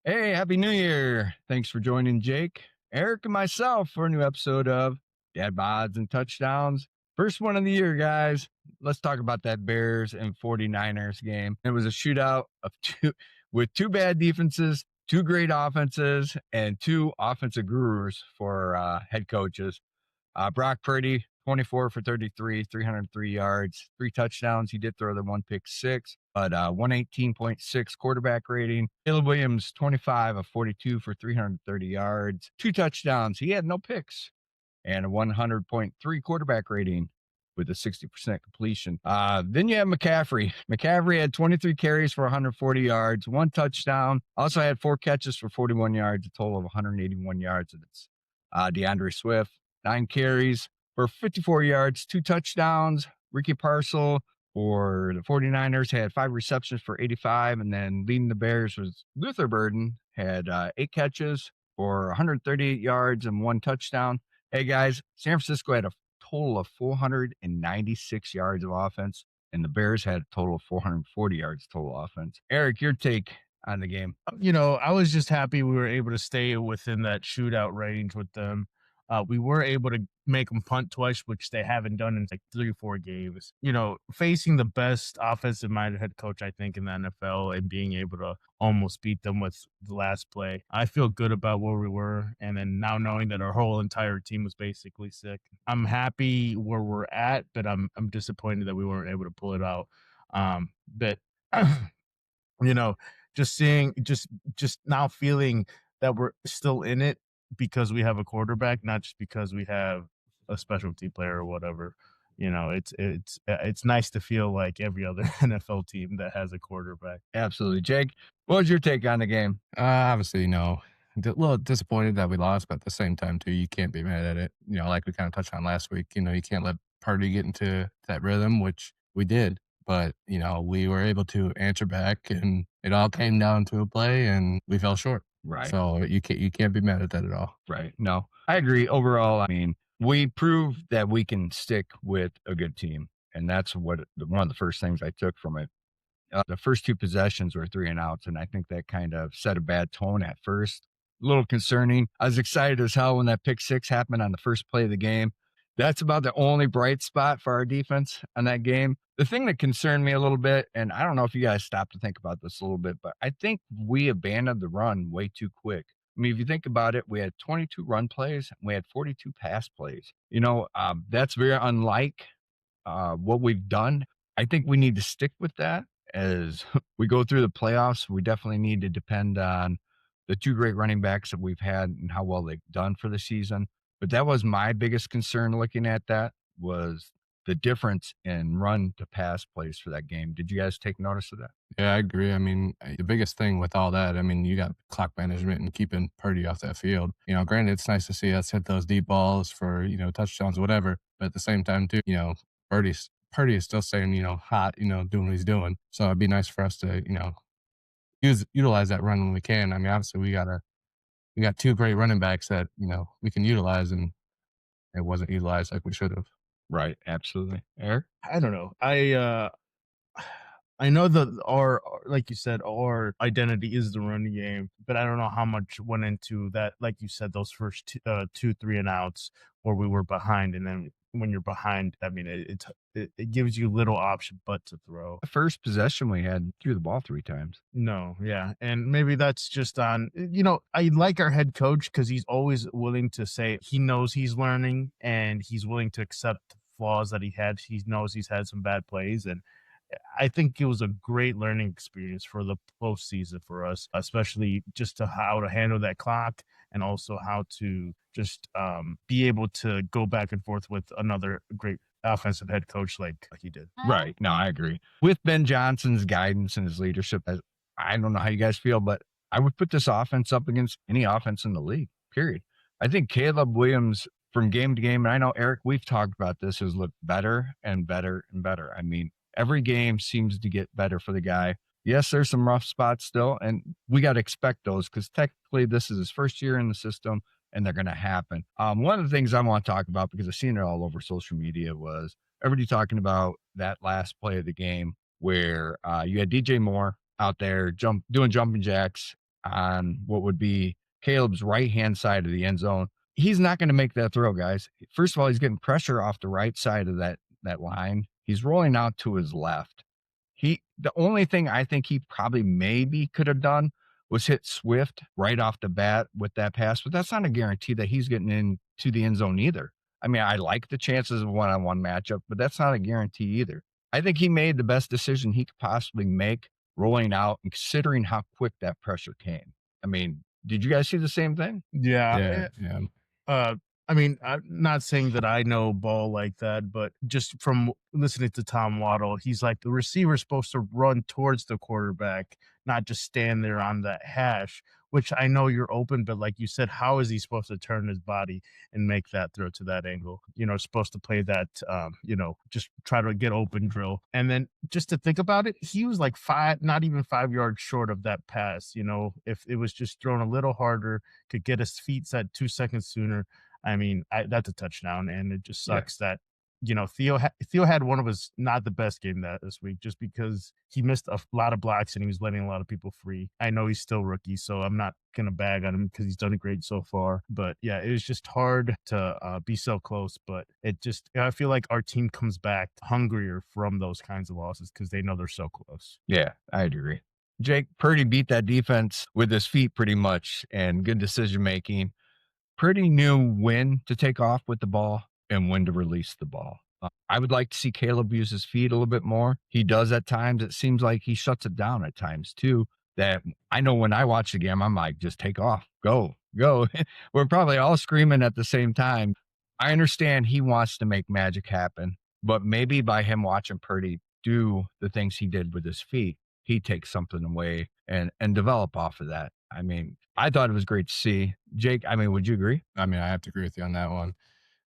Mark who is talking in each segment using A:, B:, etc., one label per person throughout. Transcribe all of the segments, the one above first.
A: Hey, Happy New Year. Thanks for joining Jake, Eric, and myself for a new episode of Dad Bods and Touchdowns. First one of the year, guys. Let's talk about that Bears and 49ers game. It was a shootout of two with two bad defenses, two great offenses, and two offensive gurus for head coaches. Brock Purdy, 24 for 33, 303 yards, three touchdowns. He did throw the one pick six, but 118.6 quarterback rating. Caleb Williams, 25 of 42 for 330 yards, two touchdowns. He had no picks and a 100.3 quarterback rating with a 60% completion. Then you have McCaffrey. McCaffrey had 23 carries for 140 yards, one touchdown. Also had four catches for 41 yards, a total of 181 yards. And it's DeAndre Swift, 9 carries for 54 yards, two touchdowns. Ricky Parcel for the 49ers had 5 receptions for 85. And then leading the Bears was Luther Burden, had 8 catches for 138 yards and one touchdown. Hey, guys, San Francisco had a total of 496 yards of offense, and the Bears had a total of 440 yards total offense. Eric, your take on the game?
B: I was just happy we were able to stay within that shootout range with them. We were able to make them punt twice, which they haven't done in like 3 or 4 games. Facing the best offensive minded head coach, I think, in the NFL and being able to almost beat them with the last play. I feel good about where we were. And then now knowing that our whole entire team was basically sick, I'm happy where we're at, but I'm disappointed that we weren't able to pull it out. But you know, just seeing just now feeling that we're still in it because we have a quarterback, not just because we have a specialty player or whatever. It's nice to feel like every other NFL team that has a quarterback.
A: Absolutely. Jake, what was your take on the game?
C: Obviously, a little disappointed that we lost, but at the same time, too, you can't be mad at it. Like we kind of touched on last week, you can't let Purdy get into that rhythm, which we did. But, we were able to answer back, and it all came down to a play, and we fell short.
A: Right.
C: So you can't be mad at that at all.
A: Right. No, I agree. Overall, I mean, we proved that we can stick with a good team. And that's one of the first things I took from it. The first two possessions were 3-and-outs, and I think that kind of set a bad tone at first. A little concerning. I was excited as hell when that pick six happened on the first play of the game. That's about the only bright spot for our defense on that game. The thing that concerned me a little bit, and I don't know if you guys stopped to think about this a little bit, but I think we abandoned the run way too quick. I mean, if you think about it, we had 22 run plays and we had 42 pass plays. That's very unlike what we've done. I think we need to stick with that as we go through the playoffs. We definitely need to depend on the two great running backs that we've had and how well they've done for the season. But that was my biggest concern looking at that was the difference in run to pass plays for that game. Did you guys take notice of that?
C: Yeah, I agree. I mean, the biggest thing with all that, you got clock management and keeping Purdy off that field. Granted, it's nice to see us hit those deep balls for, touchdowns, whatever. But at the same time, too, Purdy is still staying, hot, doing what he's doing. So it'd be nice for us to, utilize that run when we can. I mean, obviously we got two great running backs that, we can utilize, and it wasn't utilized like we should have.
A: Right. Absolutely. Eric?
B: I don't know. I know that like you said, our identity is the running game, but I don't know how much went into that. Like you said, those first two 3-and-outs where we were behind, and then when you're behind, I mean, it gives you little option but to throw.
A: The first possession we had threw the ball 3 times.
B: No, yeah, and maybe that's just on. I like our head coach because he's always willing to say he knows he's learning and he's willing to accept flaws that he had. He knows he's had some bad plays, and I think it was a great learning experience for the postseason for us, especially just to how to handle that clock and also how to just be able to go back and forth with another great offensive head coach like he did.
A: Right. No, I agree. With Ben Johnson's guidance and his leadership, I don't know how you guys feel, but I would put this offense up against any offense in the league, period. I think Caleb Williams from game to game, and I know, Eric, we've talked about this, has looked better and better and better. I mean, every game seems to get better for the guy. Yes, there's some rough spots still, and we got to expect those because technically this is his first year in the system, and they're going to happen. One of the things I want to talk about, because I've seen it all over social media, was everybody talking about that last play of the game where you had DJ Moore out there doing jumping jacks on what would be Caleb's right hand side of the end zone. He's not going to make that throw, guys. First of all, he's getting pressure off the right side of that line. He's rolling out to his left. The only thing I think he probably maybe could have done was hit Swift right off the bat with that pass, but that's not a guarantee that he's getting into the end zone either. I mean, I like the chances of one-on-one matchup, but that's not a guarantee either. I think he made the best decision he could possibly make rolling out and considering how quick that pressure came. I mean, did you guys see the same thing?
B: Yeah.
C: Yeah, yeah.
B: Uh, I mean, I'm not saying that I know ball like that, but just from listening to Tom Waddle, he's like the receiver's supposed to run towards the quarterback, not just stand there on that hash, which I know you're open, but like you said, how is he supposed to turn his body and make that throw to that angle? Supposed to play that, just try to get open drill. And then just to think about it, he was like not even 5 yards short of that pass. If it was just thrown a little harder, could get his feet set 2 seconds sooner. I mean, that's a touchdown, and it just
A: Yeah.
B: sucks that Theo had one of his not the best game this week, just because he missed a lot of blocks and he was letting a lot of people free. I know he's still rookie, so I'm not gonna bag on him because he's done great so far. But yeah, it was just hard to be so close. But I feel like our team comes back hungrier from those kinds of losses because they know they're so close.
A: Yeah, I agree. Jake Purdy beat that defense with his feet pretty much and good decision making. Purdy knew when to take off with the ball and when to release the ball. I would like to see Caleb use his feet a little bit more. He does at times. It seems like he shuts it down at times too. That I know when I watch the game, I'm like, just take off, go, go. We're probably all screaming at the same time. I understand he wants to make magic happen, but maybe by him watching Purdy do the things he did with his feet, he takes something away and develop off of that. I mean, I thought it was great to see. Jake, I mean, would you agree?
C: I mean, I have to agree with you on that one.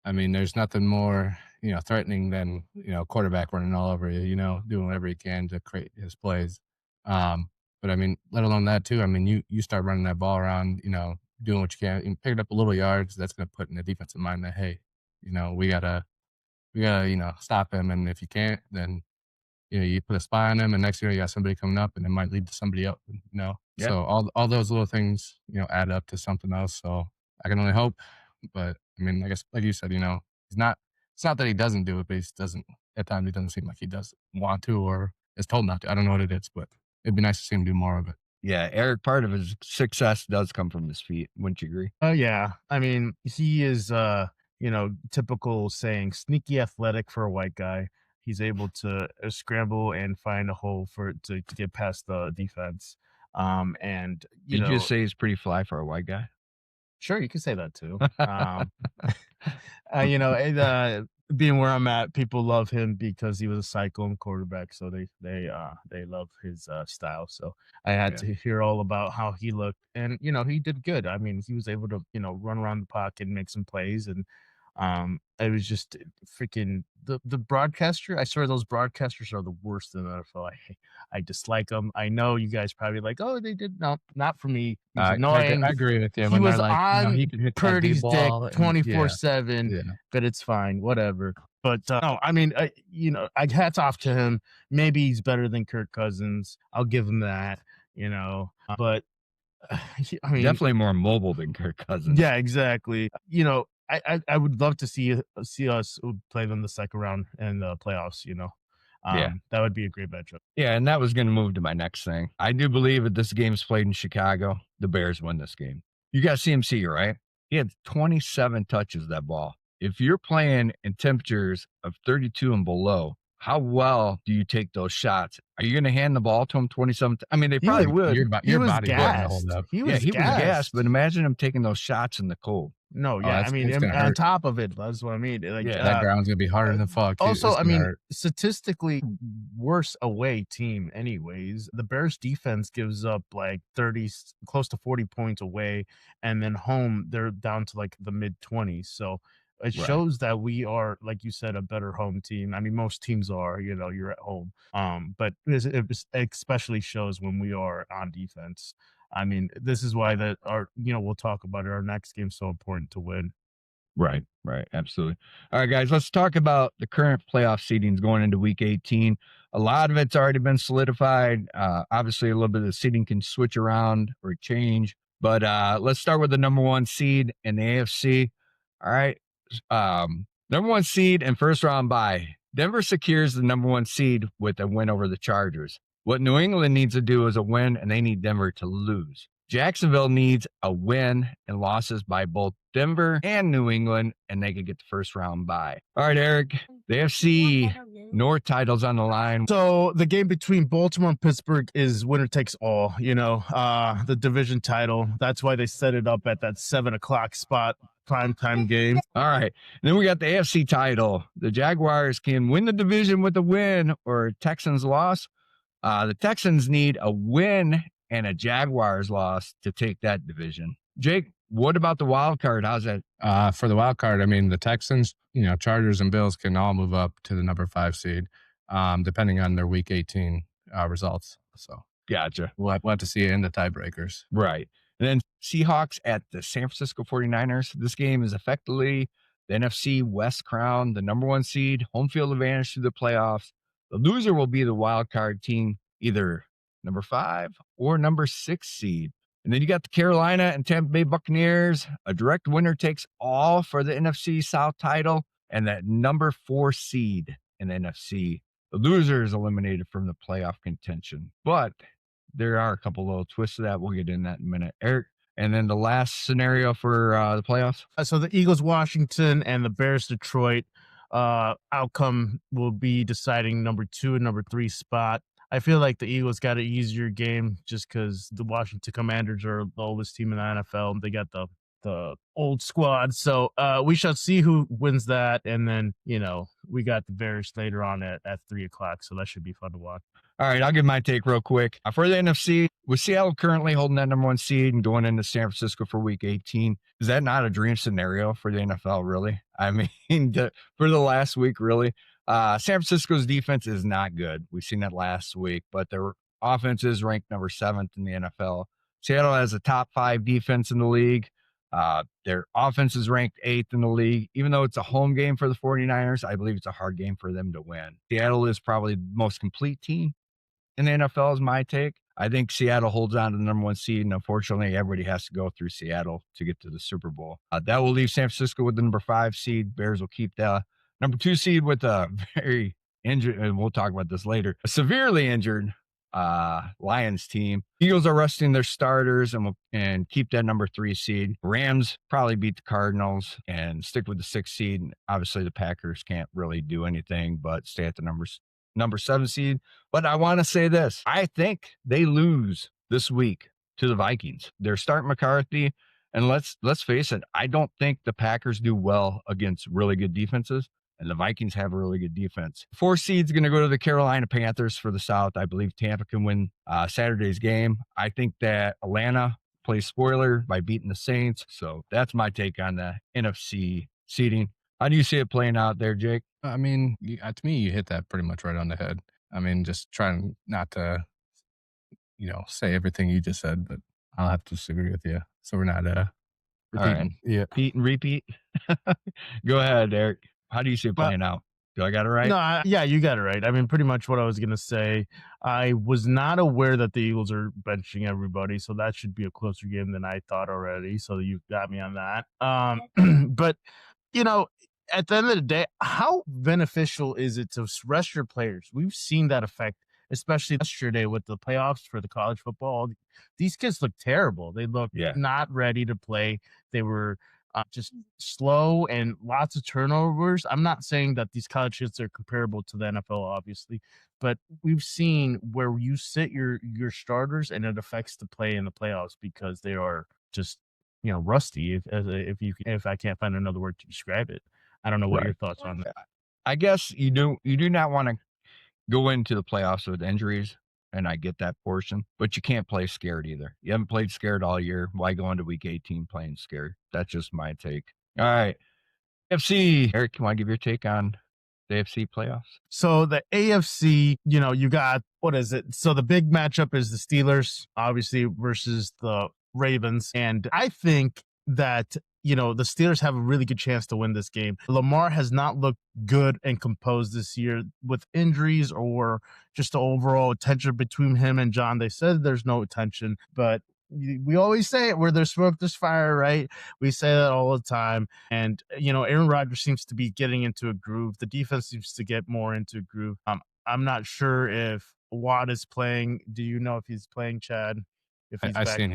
C: I mean, there's nothing more, threatening than, quarterback running all over you, doing whatever he can to create his plays. But I mean, let alone that too. I mean, you start running that ball around, doing what you can, and picking up a little yards. That's going to put in the defensive mind that, hey, we gotta, stop him. And if you can't, then you put a spy on him, and next year you got somebody coming up, and it might lead to somebody else.
A: Yeah.
C: So all those little things, add up to something else. So I can only hope. But I mean, I guess like you said, he's not. It's not that he doesn't do it, but he just doesn't. At times, it doesn't seem like he does want to, or is told not to. I don't know what it is, but it'd be nice to see him do more of it.
A: Yeah, Eric, part of his success does come from his feet. Wouldn't you agree?
B: Oh yeah. I mean, he is typical saying sneaky athletic for a white guy. He's able to scramble and find a hole to get past the defense. And
A: Did you just say he's pretty fly for a white guy?
B: sure, you can say that too. Being where I'm at, people love him because he was a cyclone quarterback, so they love his style. So I had to hear all about how he looked, and he did good. I mean, he was able to run around the pocket and make some plays, and it was just freaking the broadcaster. I swear those broadcasters are the worst in the NFL. I dislike them. I know you guys probably like, oh, they did no, not for me. He's annoying.
C: I agree with you.
B: He
C: When
B: was
C: they're like,
B: on
C: he could hit that deep
B: Purdy's dick
C: ball, and
B: 24/7,
C: yeah.
B: but it's fine, whatever. But no, I mean, I hats off to him. Maybe he's better than Kirk Cousins. I'll give him that. But I mean,
A: Definitely more mobile than Kirk Cousins.
B: yeah, exactly. I would love to see us play them the second round in the playoffs. That would be a great matchup.
A: Yeah, and that was going to move to my next thing. I do believe that this game's played in Chicago, the Bears win this game. You got CMC, right? He had 27 touches, that ball. If you're playing in temperatures of 32 and below, how well do you take those shots? Are you going to hand the ball to him 27? I mean, they probably would.
C: Your
B: was
C: body wouldn't hold
B: gassed.
C: up.
B: He
A: Yeah,
B: was
A: he was
B: gassed.
A: gassed, but imagine him taking those shots in the cold.
B: No, yeah,
C: that's-
B: I mean,
C: it's gonna
B: on
C: hurt.
B: top of it, that's what I mean. Like,
A: Yeah,
C: That ground's gonna be harder than fuck. It's
B: also, I
C: gonna
B: mean,
C: hurt.
B: statistically worse away team anyways. The Bears defense gives up like 30, close to 40 points away, and then home they're down to like the mid 20s. So it
A: Right.
B: shows that we are, like you said, a better home team. I mean, most teams are, you're at home. But it especially shows when we are on defense. I mean, this is why we'll talk about it. Our next game's so important to win.
A: Right. Absolutely. All right, guys, let's talk about the current playoff seedings going into week 18. A lot of it's already been solidified. Obviously, a little bit of the seeding can switch around or change, but let's start with the number 1 seed in the AFC. All right. Number 1 seed and first round bye. Denver secures the number 1 seed with a win over the Chargers. What New England needs to do is a win, and they need Denver to lose. Jacksonville needs a win and losses by both Denver and New England, and they could get the first round bye. All right, Eric, the AFC North title's on the line.
B: So the game between Baltimore and Pittsburgh is winner takes all, the division title. That's why they set it up at that 7:00 spot, primetime game.
A: All right. And then we got the AFC title. The Jaguars can win the division with a win or Texans loss. The Texans need a win and a Jaguars loss to take that division. Jake, what about the wild card? How's that?
C: For the wild card, I mean, the Texans, Chargers and Bills can all move up to the number 5 seed, depending on their week 18 results. So
A: Gotcha.
C: we'll have to see it in the tiebreakers.
A: Right. And then Seahawks at the San Francisco 49ers. This game is effectively the NFC West crown, the number 1 seed, home field advantage to the playoffs. The loser will be the wild card team, either number 5 or number 6 seed. And then you got the Carolina and Tampa Bay Buccaneers. A direct winner takes all for the NFC South title and that number 4 seed in the NFC. The loser is eliminated from the playoff contention. But there are a couple little twists to that. We'll get in that in a minute. Eric, and then the last scenario for the playoffs.
B: So the Eagles, Washington, and the Bears, Detroit. Outcome will be deciding number 2 and number 3 spot. I feel like the Eagles got an easier game just because the Washington Commanders are the oldest team in the NFL. They got the old squad. So we shall see who wins that. And then, we got the Bears later on at 3:00. So that should be fun to watch.
A: All right, I'll give my take real quick. For the NFC, with Seattle currently holding that number 1 seed and going into San Francisco for week 18, is that not a dream scenario for the NFL, really? I mean, for the last week, really? San Francisco's defense is not good. We've seen that last week, but their offense is ranked number 7th in the NFL. Seattle has a top 5 defense in the league. Their offense is ranked 8th in the league. Even though it's a home game for the 49ers, I believe it's a hard game for them to win. Seattle is probably the most complete team in the NFL is my take. I think Seattle holds on to the number 1 seed, and unfortunately, everybody has to go through Seattle to get to the Super Bowl. That will leave San Francisco with the number 5 seed. Bears will keep the number 2 seed with a very injured, and we'll talk about this later, a severely injured Lions team. Eagles are resting their starters and keep that number 3 seed. Rams probably beat the Cardinals and stick with the 6 seed. Obviously, the Packers can't really do anything but stay at the number 7 seed. But I want to say this. I think they lose this week to the Vikings. They're starting McCarthy. And let's face it, I don't think the Packers do well against really good defenses. And the Vikings have a really good defense. 4 seed's going to go to the Carolina Panthers for the South. I believe Tampa can win Saturday's game. I think that Atlanta plays spoiler by beating the Saints. So that's my take on the NFC seeding. How do you see it playing out there, Jake?
C: I mean, to me, you hit that pretty much right on the head. I mean, just trying not to, say everything you just said, but I'll have to disagree with you. So we're not repeating.
A: Right.
C: Yeah.
A: Repeat and repeat. Go ahead, Eric. How do you see it playing out? Do I got it right?
B: No, yeah, you got it right. I mean, pretty much what I was going to say. I was not aware that the Eagles are benching everybody, so that should be a closer game than I thought already. So you got me on that. But, at the end of the day, how beneficial is it to rest your players? We've seen that effect, especially yesterday with the playoffs for the college football. These kids look terrible. They look not ready to play. They were just slow and lots of turnovers. I'm not saying that these college kids are comparable to the NFL, obviously, but we've seen where you sit your starters and it affects the play in the playoffs because they are just rusty. If I can't find another word to describe it, I don't know what your thoughts on that.
A: I guess you do not want to go into the playoffs with injuries, and I get that portion, but you can't play scared either. You haven't played scared all year. Why go into week 18 playing scared? That's just my take. All right. AFC. Eric, you want to give your take on the AFC playoffs?
B: So the AFC, you got, what is it? So the big matchup is the Steelers, obviously, versus the Ravens. And I think that the Steelers have a really good chance to win this game. Lamar has not looked good and composed this year with injuries or just the overall tension between him and John. They said there's no tension, but we always say it, where there's smoke, there's fire, right? We say that all the time. And, Aaron Rodgers seems to be getting into a groove. The defense seems to get more into a groove. I'm not sure if Watt is playing. Do you know if he's playing, Chad? If he's
C: I
B: back?
C: seen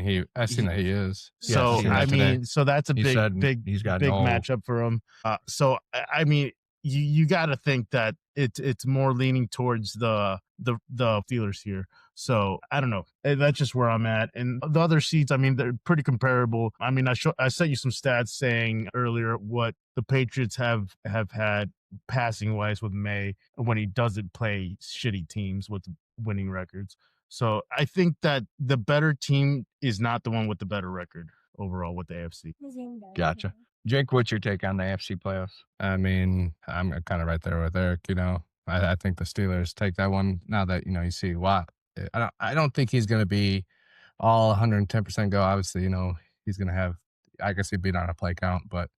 C: that he is.
B: So
A: seen that
C: today.
B: so that's a
A: He
B: big
A: said
B: big
A: he's got
B: big
A: no-
B: matchup for him. So I mean, you got to think that it's more leaning towards the Steelers here. So I don't know. That's just where I'm at. And the other seeds, I mean, they're pretty comparable. I mean, I sent you some stats saying earlier what the Patriots have had passing wise with May when he doesn't play shitty teams with winning records. So I think that the better team is not the one with the better record overall with the AFC.
A: Gotcha. Jake, what's your take on the AFC playoffs?
C: I mean, I'm kind of right there with Eric. I think the Steelers take that one. Now that you see Watt, I don't think he's going to be all 110% go. Obviously, he's going to have. I guess he'd be on a play count, but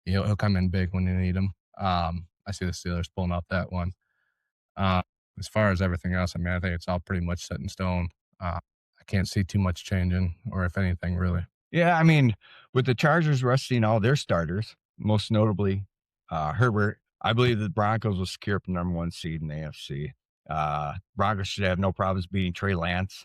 C: he'll come in big when you need him. I see the Steelers pulling out that one. As far as everything else, I mean, I think it's all pretty much set in stone. I can't see too much changing, or if anything, really.
A: Yeah, I mean, with the Chargers resting all their starters, most notably Herbert, I believe the Broncos will secure up the #1 seed in the AFC. Broncos should have no problems beating Trey Lance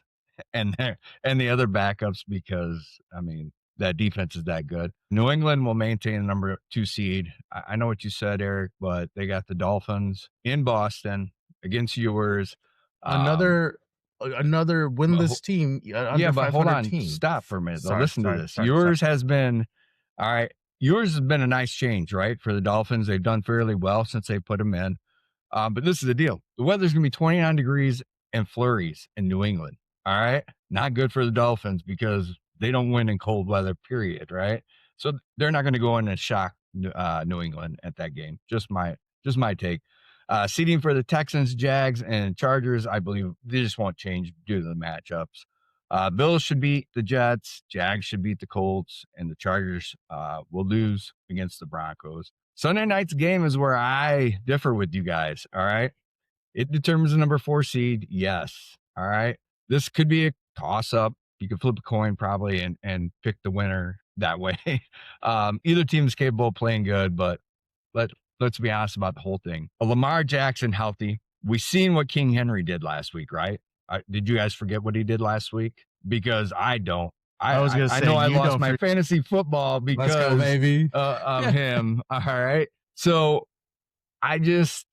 A: and the other backups because, I mean, that defense is that good. New England will maintain the #2 seed. I know what you said, Eric, but they got the Dolphins in Boston against yours.
B: Another winless team.
A: Yeah, but hold on.
B: Team.
A: Stop for a minute.
B: Sorry,
A: Listen to this. Yours has been, all right. Yours has been a nice change, right? For the Dolphins, they've done fairly well since they put them in. But this is the deal. The weather's going to be 29 degrees and flurries in New England. All right. Not good for the Dolphins because they don't win in cold weather, period. Right. So they're not going to go in and shock New England at that game. Just my take. Seeding for the Texans, Jags, and Chargers, I believe they just won't change due to the matchups. Bills should beat the Jets, Jags should beat the Colts, and the Chargers will lose against the Broncos. Sunday night's game is where I differ with you guys, all right? It determines the #4 seed, yes, all right? This could be a toss-up. You could flip a coin probably and pick the winner that way. Either team is capable of playing good, but let's be honest about the whole thing. Lamar Jackson healthy. We seen what King Henry did last week, right? Did you guys forget what he did last week? Because I don't. I was going to say, I know I lost my fantasy football because
C: Let's go, baby.
A: Of him. All right. So I just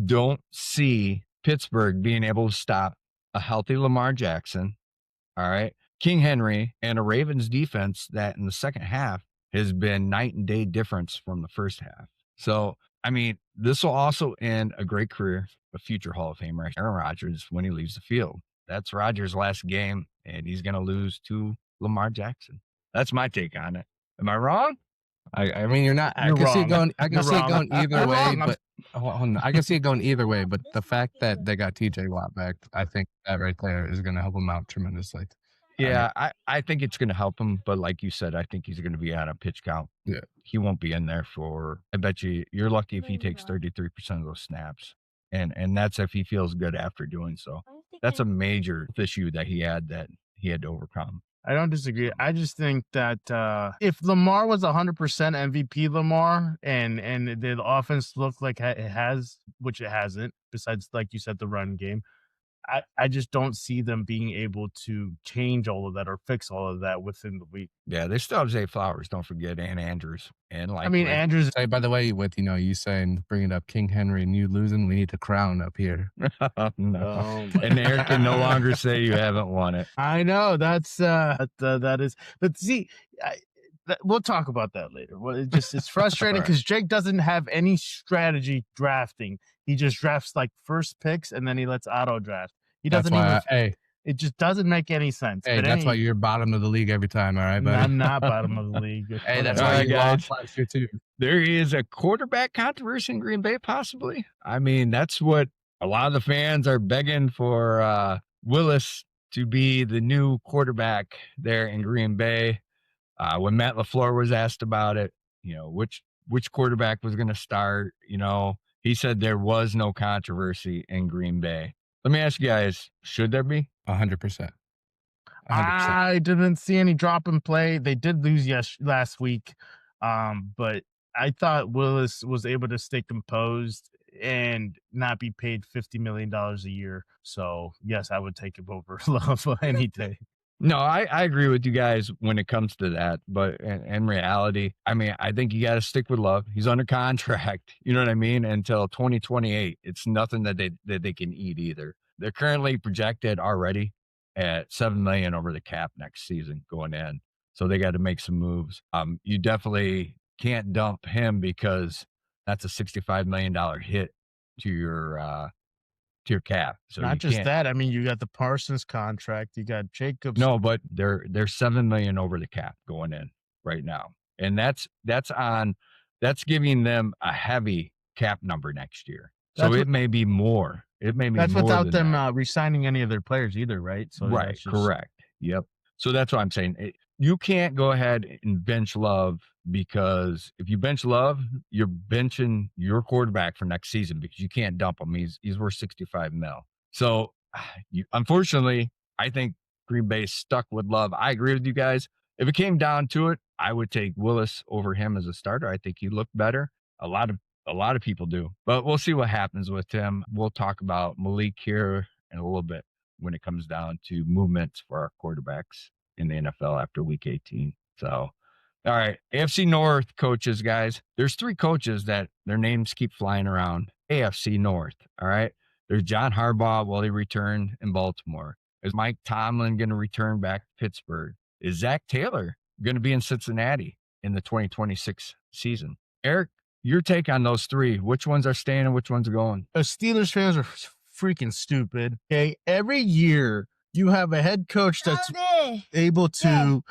A: don't see Pittsburgh being able to stop a healthy Lamar Jackson. All right. King Henry and a Ravens defense that in the second half has been night and day difference from the first half. So, I mean, this will also end a great career, a future Hall of Famer, Aaron Rodgers, when he leaves the field. That's Rodgers' last game, and he's going to lose to Lamar Jackson. That's my take on it. Am I wrong?
C: I mean, you're not. I can see it going either way, but I can see it going either way. But the fact that they got TJ Watt back, I think that right there is going to help him out tremendously.
A: Yeah, I think it's going to help him, but like you said, I think he's going to be on a pitch count.
C: Yeah,
A: he won't be in there for. I bet you're lucky if he takes 33% of those snaps, and that's if he feels good after doing so. That's a major issue that he had to overcome.
B: I don't disagree. I just think that if Lamar was 100% MVP Lamar and the offense looked like it has, which it hasn't, besides, like you said, the run game, I just don't see them being able to change all of that or fix all of that within the week.
A: Yeah, they still have Zay Flowers. Don't forget, and Andrews. And like, I
B: mean, Andrews.
C: Say, by the way, with you saying bringing up King Henry and you losing, we need to crown up here.
A: No, and Eric can no longer say you haven't won it.
B: I know that is. But see, we'll talk about that later. Well, it's frustrating because Jake doesn't have any strategy drafting. He just drafts like first picks and then he lets auto draft. He doesn't it just doesn't make any sense.
C: Hey, that's why you're bottom of the league every time, all right, buddy?
B: I'm not bottom of the league.
C: Hey, that's why you lost last year too.
A: There is a quarterback controversy in Green Bay, possibly. I mean, that's what a lot of the fans are begging for Willis to be the new quarterback there in Green Bay. When Matt LaFleur was asked about it, which quarterback was going to start, he said there was no controversy in Green Bay. Let me ask you guys, should there be?
C: 100%. 100%.
B: I didn't see any drop in play. They did lose last week, but I thought Willis was able to stay composed and not be paid $50 million a year. So yes, I would take him over Love any day.
A: No, I agree with you guys when it comes to that. But in reality, I mean, I think you got to stick with Love. He's under contract, you know what I mean, until 2028. It's nothing that they can eat either. They're currently projected already at $7 million over the cap next season going in. So they got to make some moves. You definitely can't dump him because that's a $65 million hit to your cap. So
B: Not
A: you
B: just
A: can't.
B: that. I mean, you got the Parsons contract. You got Jacobs.
A: No, but they're $7 million over the cap going in right now, and that's giving them a heavy cap number next year. So it may be more. It may be
B: That's
A: more
B: without
A: than
B: them
A: that.
B: re-signing any of their players either, right? So
A: Right,
B: that's just-
A: correct. Yep. So that's what I'm saying. You can't go ahead and bench Love, because if you bench Love, you're benching your quarterback for next season because you can't dump him. He's worth 65 mil. So unfortunately, I think Green Bay stuck with Love. I agree with you guys. If it came down to it, I would take Willis over him as a starter. I think he looked better. A lot of people do, but we'll see what happens with him. We'll talk about Malik here in a little bit when it comes down to movements for our quarterbacks in the NFL after week 18. So, all right, AFC North coaches, guys. There's 3 coaches that their names keep flying around. AFC North, all right? There's John Harbaugh. Will he return in Baltimore? Is Mike Tomlin going to return back to Pittsburgh? Is Zach Taylor going to be in Cincinnati in the 2026 season? Eric, your take on those 3. Which ones are staying and which ones are going?
B: Steelers fans are freaking stupid. Okay, every year you have a head coach that's able to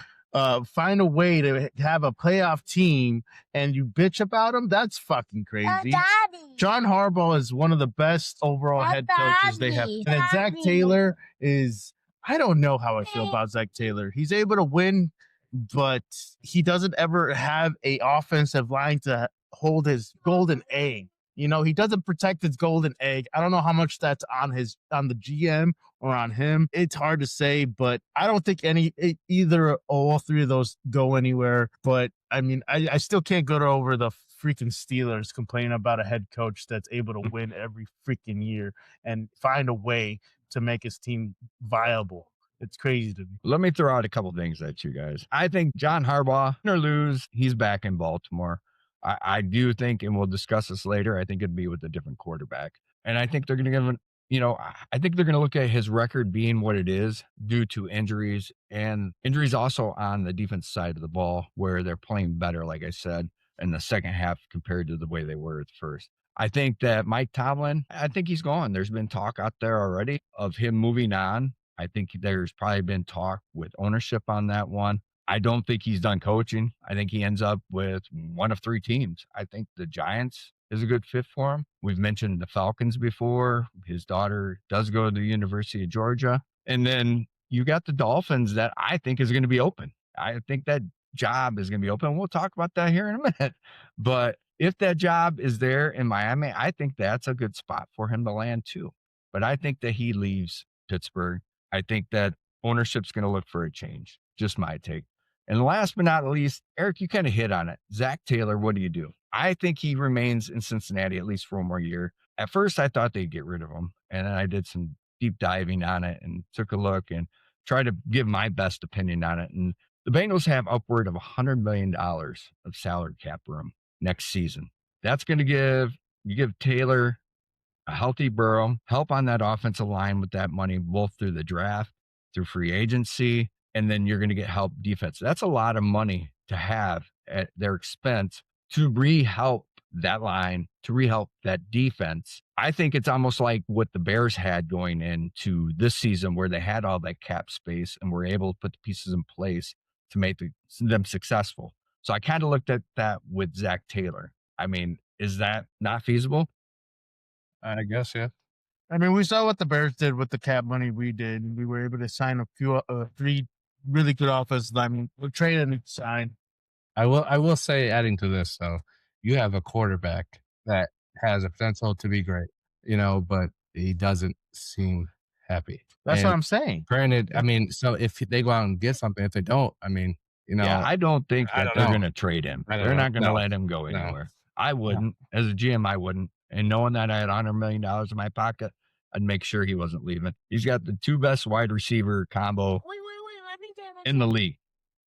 B: find a way to have a playoff team, and you bitch about him. That's fucking crazy. John Harbaugh is one of the best overall head coaches they have, and then Zach Taylor is. I don't know how I feel about Zach Taylor. He's able to win, but he doesn't ever have a offensive line to hold his golden egg. You know, he doesn't protect his golden egg. I don't know how much that's on the GM or on him. It's hard to say, but I don't think either or all 3 of those go anywhere. But I mean, I still can't get over the freaking Steelers complaining about a head coach that's able to win every freaking year and find a way to make his team viable. It's crazy to me.
A: Let me throw out a couple things at you guys. I think John Harbaugh, win or lose, he's back in Baltimore. I do think, and we'll discuss this later, I think it'd be with a different quarterback. And I think they're going to give him, I think they're going to look at his record being what it is due to injuries, and injuries also on the defense side of the ball where they're playing better, like I said, in the second half compared to the way they were at the first. I think that Mike Tomlin, I think he's gone. There's been talk out there already of him moving on. I think there's probably been talk with ownership on that one. I don't think he's done coaching. I think he ends up with one of 3 teams. I think the Giants is a good fit for him. We've mentioned the Falcons before. His daughter does go to the University of Georgia. And then you got the Dolphins that I think is going to be open. I think that job is going to be open. We'll talk about that here in a minute. But if that job is there in Miami, I think that's a good spot for him to land too. But I think that he leaves Pittsburgh. I think that ownership's going to look for a change. Just my take. And last but not least, Eric, you kind of hit on it. Zach Taylor, what do you do? I think he remains in Cincinnati at least for 1 more year. At first, I thought they'd get rid of him. And then I did some deep diving on it and took a look and tried to give my best opinion on it. And the Bengals have upward of $100 million of salary cap room next season. That's going to give Taylor a healthy Burrow, help on that offensive line with that money, both through the draft, through free agency, and then you're going to get help defense. That's a lot of money to have at their expense to re-help that line, to re-help that defense. I think it's almost like what the Bears had going into this season, where they had all that cap space and were able to put the pieces in place to make them successful. So I kind of looked at that with Zach Taylor. I mean, is that not feasible?
C: I guess, yeah.
B: I mean, we saw what the Bears did with the cap money we did. We were able to sign a few 3 really good offensive lineman. We're trading and sign.
C: I will say, adding to this though, you have a quarterback that has a potential to be great, but he doesn't seem happy.
B: That's what
C: And
B: I'm saying.
C: granted,
B: Yeah.
C: I mean, so if they go out and get something, if they don't, I mean,
A: Yeah, I don't think
C: I
A: that
C: don't
A: they're
C: know.
A: going to trade him.
C: I don't
A: They're
C: know.
A: not going to let him go
C: No,
A: anywhere. I
B: No.
A: wouldn't. As a GM, I wouldn't. And knowing that I had $100 million in my pocket, I'd make sure he wasn't leaving. He's got the two best wide receiver combo in the league.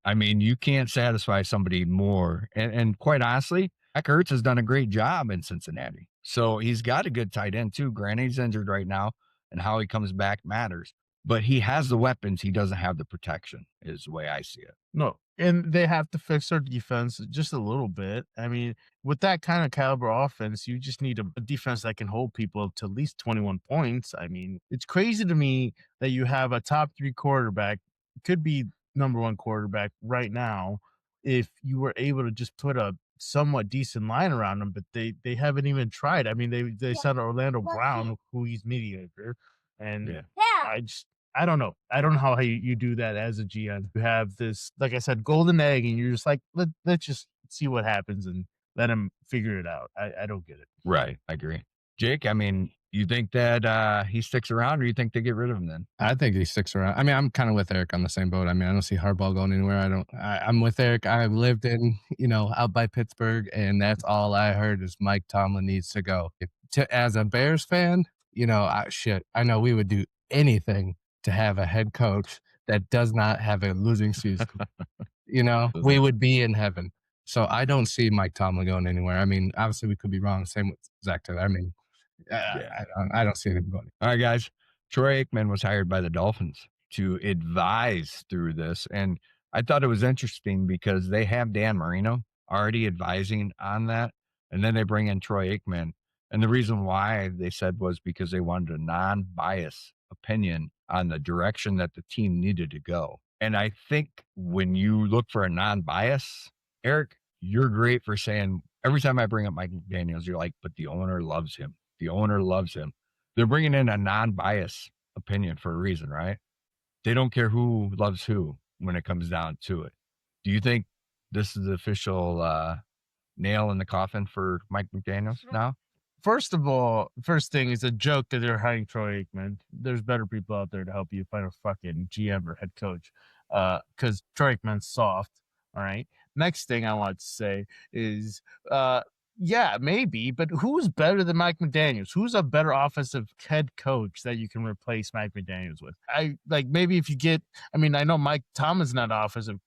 A: I mean, you can't satisfy somebody more. And quite honestly, Zach Ertz has done a great job in Cincinnati. So he's got a good tight end too. Granted, he's injured right now, and how he comes back matters. But he has the weapons. He doesn't have the protection, is the way I see it.
B: No, and they have to fix their defense just a little bit. I mean, with that kind of caliber offense, you just need a defense that can hold people to at least 21 points. I mean, it's crazy to me that you have a top 3 quarterback, could be number 1 quarterback right now, if you were able to just put a somewhat decent line around them, but they haven't even tried. I mean, they signed Orlando Brown, who he's mediocre, and
A: Yeah.
B: I don't know. I don't know how you do that as a GM. You have this, like I said, golden egg, and you're just like, let's just see what happens and let him figure it out. I don't get it.
A: Right. I agree. Jake, I mean, you think that he sticks around, or you think they get rid of him then?
C: I think he sticks around. I mean, I'm kind of with Eric on the same boat. I mean, I don't see Harbaugh going anywhere. I'm with Eric. I lived in, out by Pittsburgh, and that's all I heard is Mike Tomlin needs to go. As a Bears fan, I know we would do anything to have a head coach that does not have a losing season. We would be in heaven. So I don't see Mike Tomlin going anywhere. I mean, obviously we could be wrong. Same with Zach Taylor. I mean, I don't see him going.
A: All right, guys. Troy Aikman was hired by the Dolphins to advise through this. And I thought it was interesting because they have Dan Marino already advising on that. And then they bring in Troy Aikman. And the reason why they said was because they wanted a non-biased opinion on the direction that the team needed to go. And I think when you look for a non-bias, Eric, you're great for saying every time I bring up Mike McDaniels, you're like, but the owner loves him. The owner loves him. They're bringing in a non-biased opinion for a reason, right? They don't care who loves who when it comes down to it. Do you think this is the official nail in the coffin for Mike McDaniels now?
B: First of all, first thing is a joke that they're hiring Troy Aikman. There's better people out there to help you find a fucking GM or head coach. Because Troy Aikman's soft. All right. Next thing I want to say is yeah, maybe, but who's better than Mike McDaniels? Who's a better offensive head coach that you can replace Mike McDaniels with? Maybe if you get, I mean, I know Mike Tomlin's not an offensive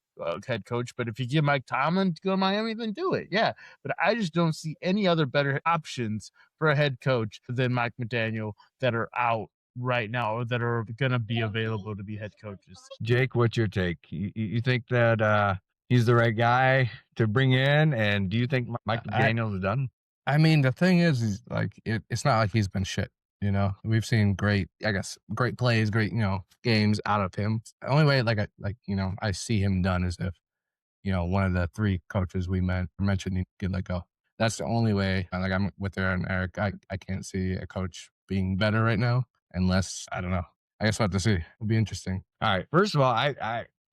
B: head coach, but if you get Mike Tomlin to go to Miami, then do it. Yeah. But I just don't see any other better options for a head coach than Mike McDaniel that are out right now or that are going to be available to be head coaches.
A: Jake, what's your take? You think that he's the right guy to bring in? And do you think Mike McDaniels is done?
C: I mean, the thing is like, it's not like he's been shit. We've seen great plays, great, games out of him. The only way, I see him done is if, one of the 3 coaches we mentioned could let go. That's the only way. Like I'm with Aaron and Eric. I can't see a coach being better right now unless, I don't know. I guess we'll have to see. It'll be interesting.
A: All right. First of all,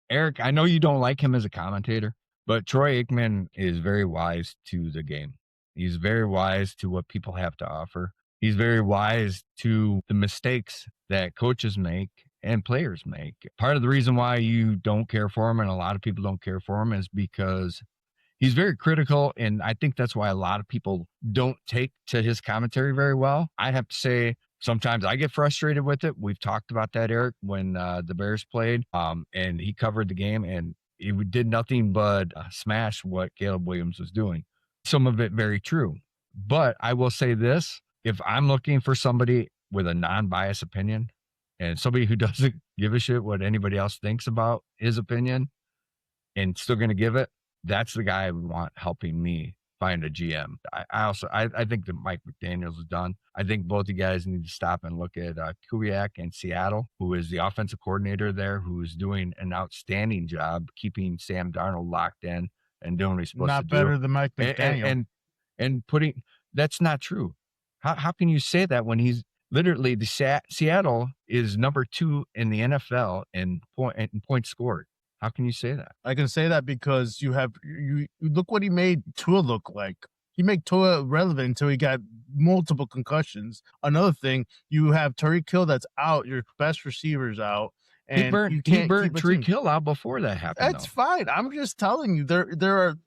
A: Eric, I know you don't like him as a commentator, but Troy Aikman is very wise to the game. He's very wise to what people have to offer. He's very wise to the mistakes that coaches make and players make. Part of the reason why you don't care for him and a lot of people don't care for him is because he's very critical. And I think that's why a lot of people don't take to his commentary very well. I have to say, sometimes I get frustrated with it. We've talked about that, Eric, when the Bears played and he covered the game and he did nothing but smash what Caleb Williams was doing. Some of it very true. But I will say this, if I'm looking for somebody with a non-biased opinion and somebody who doesn't give a shit what anybody else thinks about his opinion and still going to give it, that's the guy I would want helping me find a GM. I think that Mike McDaniels is done. I think both you guys need to stop and look at Kubiak in Seattle, who is the offensive coordinator there, who is doing an outstanding job keeping Sam Darnold locked in and doing what he's supposed to do.
B: Not better than Mike McDaniel.
A: And putting, that's not true. How can you say that when he's literally Seattle is number 2 in the NFL in points scored? How can you say that?
B: I can say that because you look what he made Tua look like. He made Tua relevant until he got multiple concussions. Another thing, you have Tyreek Hill that's out, your best receiver's out,
A: He
B: and
A: burnt
B: you can't keep a
A: Tyreek
B: team.
A: Hill out before that happened.
B: That's
A: Though
B: fine. I'm just telling you, there are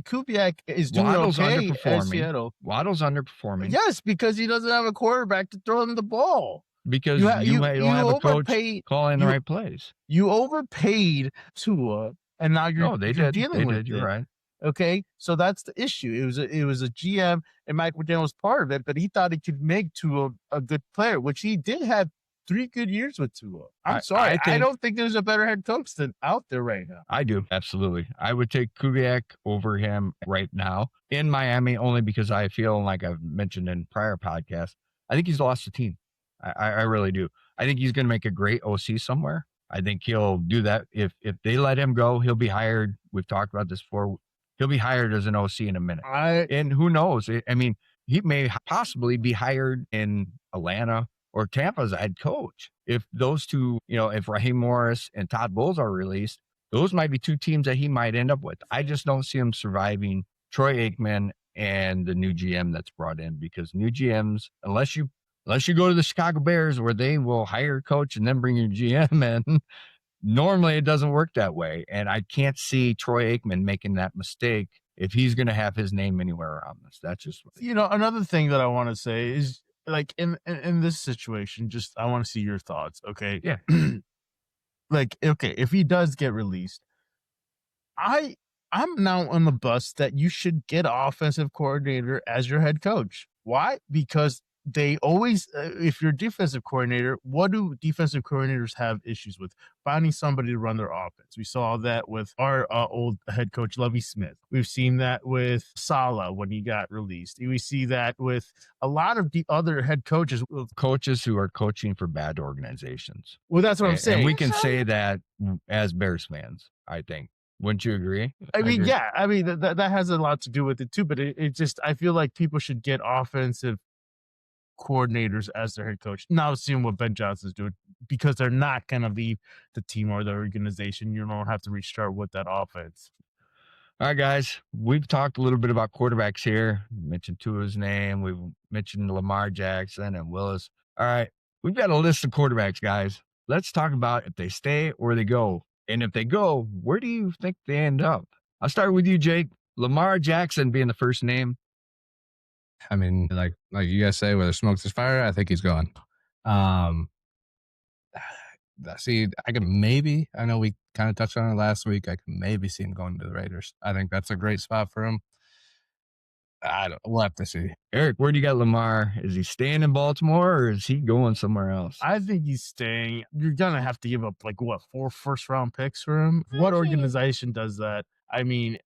B: Kubiak is doing
A: Waddle's
B: okay at
A: underperforming.
B: Seattle.
A: Waddle's underperforming.
B: Yes, because he doesn't have a quarterback to throw him the ball.
A: Because
B: You
A: you don't have a coach
B: overpaid.
A: calling the
B: You
A: right plays.
B: you overpaid Tua, and now
A: No, they
B: you're
A: did.
B: dealing
A: They
B: with
A: did. You're
B: it.
A: right.
B: Okay, so that's the issue. It was a GM, and Mike McDaniel was part of it, but he thought he could make Tua a good player, which he did have 3 good years with Tua. I'm sorry, I don't think there's a better head coach than out there right now.
A: I do, absolutely. I would take Kubiak over him right now in Miami, only because I feel like I've mentioned in prior podcasts, I think he's lost the team. I really do. I think he's going to make a great OC somewhere. I think he'll do that. If they let him go, he'll be hired. We've talked about this before. He'll be hired as an OC in a minute. And who knows? I mean, he may possibly be hired in Atlanta or Tampa as a head coach. If those two, if Raheem Morris and Todd Bowles are released, those might be two teams that he might end up with. I just don't see him surviving Troy Aikman and the new GM that's brought in, because new GMs, unless you go to the Chicago Bears where they will hire a coach and then bring your GM in, normally it doesn't work that way. And I can't see Troy Aikman making that mistake if he's going to have his name anywhere around this. That's just,
B: another thing that I want to say is, like, in this situation, just I want to see your thoughts. Okay.
A: Yeah.
B: Like, okay, if he does get released, I'm now on the bus that you should get an offensive coordinator as your head coach. Why? Because they always, if you're a defensive coordinator, what do defensive coordinators have issues with? Finding somebody to run their offense. We saw that with our old head coach, Lovie Smith. We've seen that with Saleh when he got released. We see that with a lot of the other head coaches.
A: Coaches who are coaching for bad organizations.
B: Well, that's what I'm saying.
A: And we can say that as Bears fans, I think. Wouldn't you agree?
B: I mean, yeah. I mean, that has a lot to do with it too, but it just, I feel like people should get offensive coordinators as their head coach. Now seeing what Ben Johnson's doing, because they're not going to leave the team or the organization. You don't have to restart with that offense.
A: All right, guys, we've talked a little bit about quarterbacks here. We mentioned Tua's name. We've mentioned Lamar Jackson and Willis. All right, we've got a list of quarterbacks, guys. Let's talk about if they stay or they go. And if they go, where do you think they end up? I'll start with you, Jake. Lamar Jackson being the first name.
C: I mean, like you guys say, where there's smoke, there's fire. I think he's gone. See, I know we kind of touched on it last week. I can maybe see him going to the Raiders. I think that's a great spot for him. We'll have to see.
A: Eric, where do you got Lamar? Is he staying in Baltimore or is he going somewhere else?
B: I think he's staying. You're going to have to give up 4 first-round picks for him. What organization does that? I mean,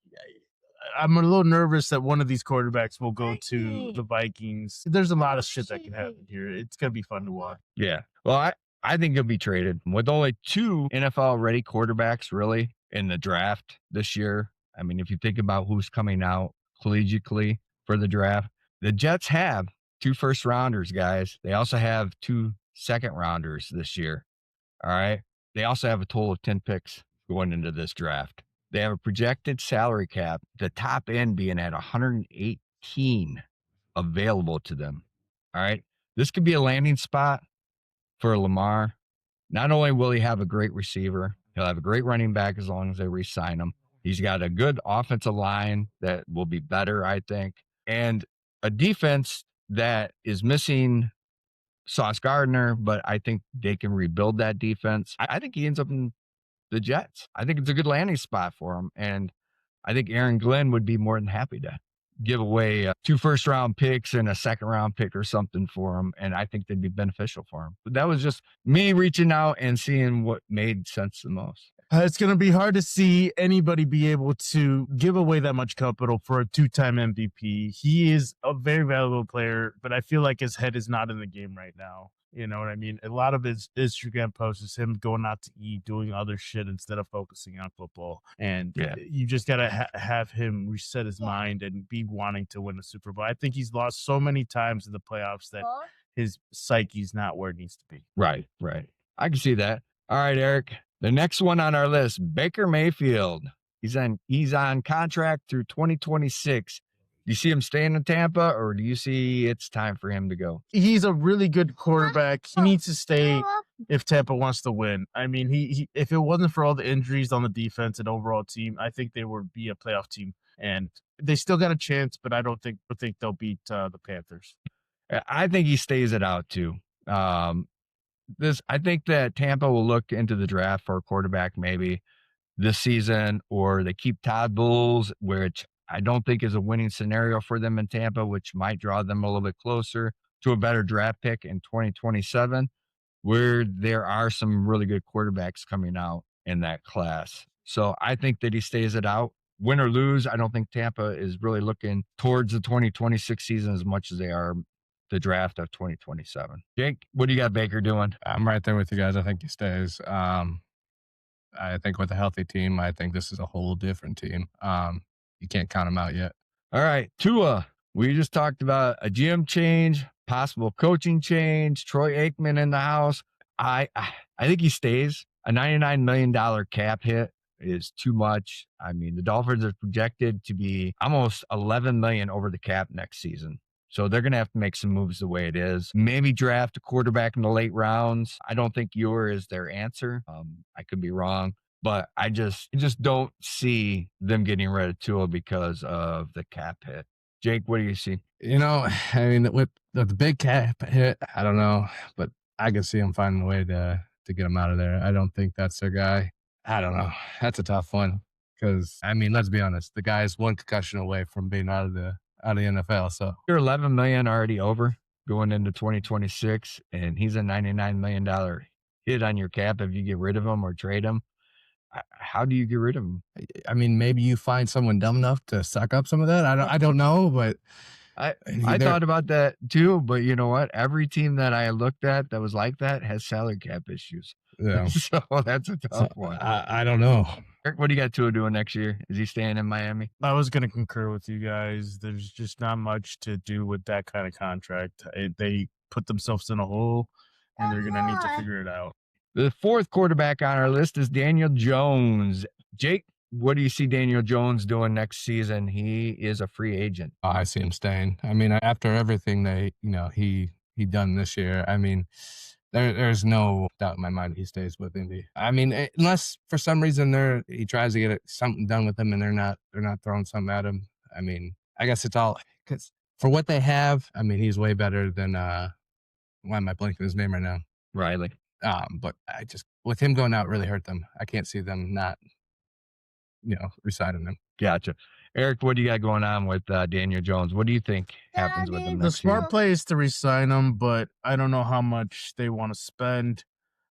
B: I'm a little nervous that one of these quarterbacks will go to the Vikings. There's a lot of shit that can happen here. It's going to be fun to watch.
A: Yeah. Well, I think he'll be traded with only 2 NFL-ready quarterbacks really in the draft this year. I mean, if you think about who's coming out collegiately for the draft, the Jets have 2 first-rounders, guys. They also have 2 second-rounders this year. All right. They also have a total of 10 picks going into this draft. They have a projected salary cap, the top end being at 118 available to them. All right. This could be a landing spot for Lamar. Not only will he have a great receiver, he'll have a great running back as long as they re-sign him. He's got a good offensive line that will be better, I think, and a defense that is missing Sauce Gardner, but I think they can rebuild that defense. I think he ends up in the Jets. I think it's a good landing spot for him, and I think Aaron Glenn would be more than happy to give away 2 first-round picks and a second-round pick or something for him, and I think they'd be beneficial for him. But that was just me reaching out and seeing what made sense the most.
B: It's going to be hard to see anybody be able to give away that much capital for a 2-time MVP. He is a very valuable player, but I feel like his head is not in the game right now. You know what I mean? A lot of his Instagram posts is him going out to eat, doing other shit instead of focusing on football. And you just got to have him reset his mind and be wanting to win a Super Bowl. I think he's lost so many times in the playoffs that his psyche's not where it needs to be.
A: Right. I can see that. All right, Eric, The next one on our list, Baker Mayfield. He's on contract through 2026. Do you see him staying in Tampa, or do you see it's time for him to go?
B: He's a really good quarterback. He needs to stay if Tampa wants to win. I mean, he if it wasn't for all the injuries on the defense and overall team, I think they would be a playoff team. And they still got a chance, but I don't think they'll beat the Panthers.
A: I think he stays it out too. I think that Tampa will look into the draft for a quarterback maybe this season, or they keep Todd Bowles, which I don't think is a winning scenario for them in Tampa, which might draw them a little bit closer to a better draft pick in 2027, where there are some really good quarterbacks coming out in that class. So I think that he stays it out. Win or lose, I don't think Tampa is really looking towards the 2026 season as much as they are the draft of 2027. Jake, what do you got Baker doing?
C: I'm right there with you guys. I think he stays. I think with a healthy team, I think this is a whole different team. You can't count him out yet.
A: All right, Tua. We just talked about a GM change, possible coaching change, Troy Aikman in the house. I think he stays. A $99 million cap hit is too much. I mean, the Dolphins are projected to be almost $11 million over the cap next season. So they're going to have to make some moves the way it is. Maybe draft a quarterback in the late rounds. I don't think Ewer is their answer. I could be wrong, but I just don't see them getting rid of Tua because of the cap hit. Jake, what do you see?
C: You know, I mean, with the big cap hit, I don't know, but I can see him finding a way to get him out of there. I don't think that's their guy. I don't know. That's a tough one because, I mean, let's be honest. The guy's one concussion away from being out of the NFL. So
A: you're $11 million already over going into 2026, and he's a $99 million hit on your cap if you get rid of him or trade him. How do you get rid of him?
C: I mean, maybe you find someone dumb enough to suck up some of that. I don't know, but
A: I thought about that too. But you know what? Every team that I looked at that was like that has salary cap issues.
C: Yeah.
A: So that's a tough one.
C: I don't know.
A: What do you got Tua doing next year? Is he staying in Miami?
B: I was going to concur with you guys. There's just not much to do with that kind of contract. They put themselves in a hole, and they're going to need to figure it out.
A: The fourth quarterback on our list is Daniel Jones. Jake, what do you see Daniel Jones doing next season? He is a free agent.
C: I see him staying. I mean, after everything he done this year, I mean, there's no doubt in my mind he stays with Indy. I mean, unless for some reason he tries to get something done with him and they're not throwing something at him. I mean, I guess it's all because for what they have. I mean, he's way better than why am I blanking his name right now?
A: Riley.
C: But I just with him going out really hurt them. I can't see them not, resigning him.
A: Gotcha. Eric, what do you got going on with Daniel Jones? What do you think happens with him next year?
B: The smart play is to resign him, but I don't know how much they want to spend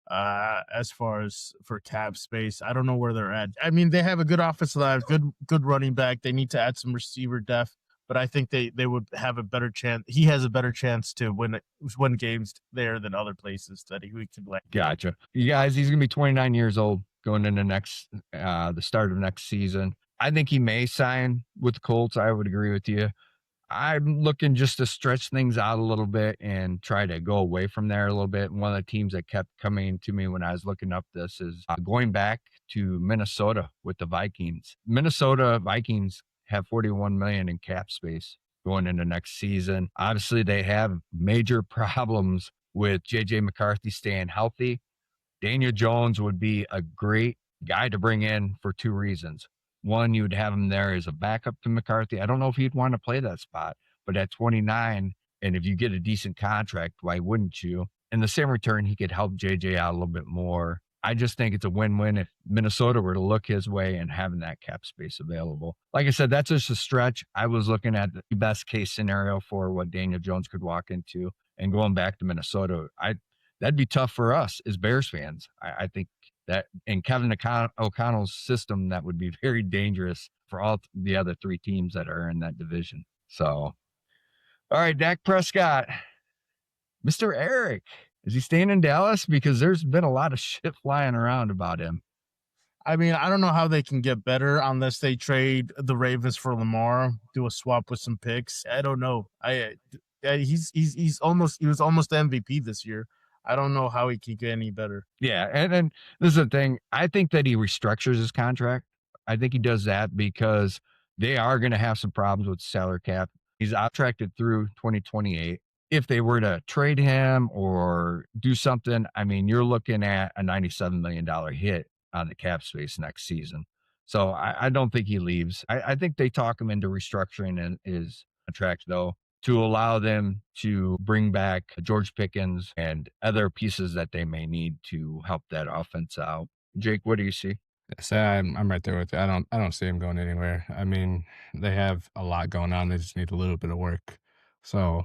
B: as far as for cap space. I don't know where they're at. I mean, they have a good offensive line, good running back. They need to add some receiver depth, but I think they would have a better chance. He has a better chance to win games there than other places that we could like.
A: Gotcha. You guys, he's going to be 29 years old going into the start of next season. I think he may sign with the Colts. I would agree with you. I'm looking just to stretch things out a little bit and try to go away from there a little bit. One of the teams that kept coming to me when I was looking up this is going back to Minnesota with the Vikings. Minnesota Vikings have $41 million in cap space going into next season. Obviously, they have major problems with J.J. McCarthy staying healthy. Daniel Jones would be a great guy to bring in for two reasons. One, you would have him there as a backup to McCarthy. I don't know if he'd want to play that spot, but at 29, and if you get a decent contract, why wouldn't you? In the same return, he could help JJ out a little bit more. I just think it's a win-win if Minnesota were to look his way and having that cap space available. Like I said, that's just a stretch. I was looking at the best case scenario for what Daniel Jones could walk into, and going back to Minnesota, that'd be tough for us as Bears fans. I think that in Kevin O'Connell's system, that would be very dangerous for all the other three teams that are in that division. So, all right, Dak Prescott, Mr. Eric, is he staying in Dallas? Because there's been a lot of shit flying around about him.
B: I mean, I don't know how they can get better unless they trade the Ravens for Lamar, do a swap with some picks. I don't know. He was almost MVP this year. I don't know how he can get any better.
A: Yeah, and this is the thing. I think that he restructures his contract. I think he does that because they are going to have some problems with salary cap. He's contracted through 2028. If they were to trade him or do something, I mean, you're looking at a $97 million hit on the cap space next season. So I don't think he leaves. I think they talk him into restructuring his contract, though, to allow them to bring back George Pickens and other pieces that they may need to help that offense out. Jake, what do you see?
C: So I'm right there with you. I don't see him going anywhere. I mean, they have a lot going on. They just need a little bit of work. So,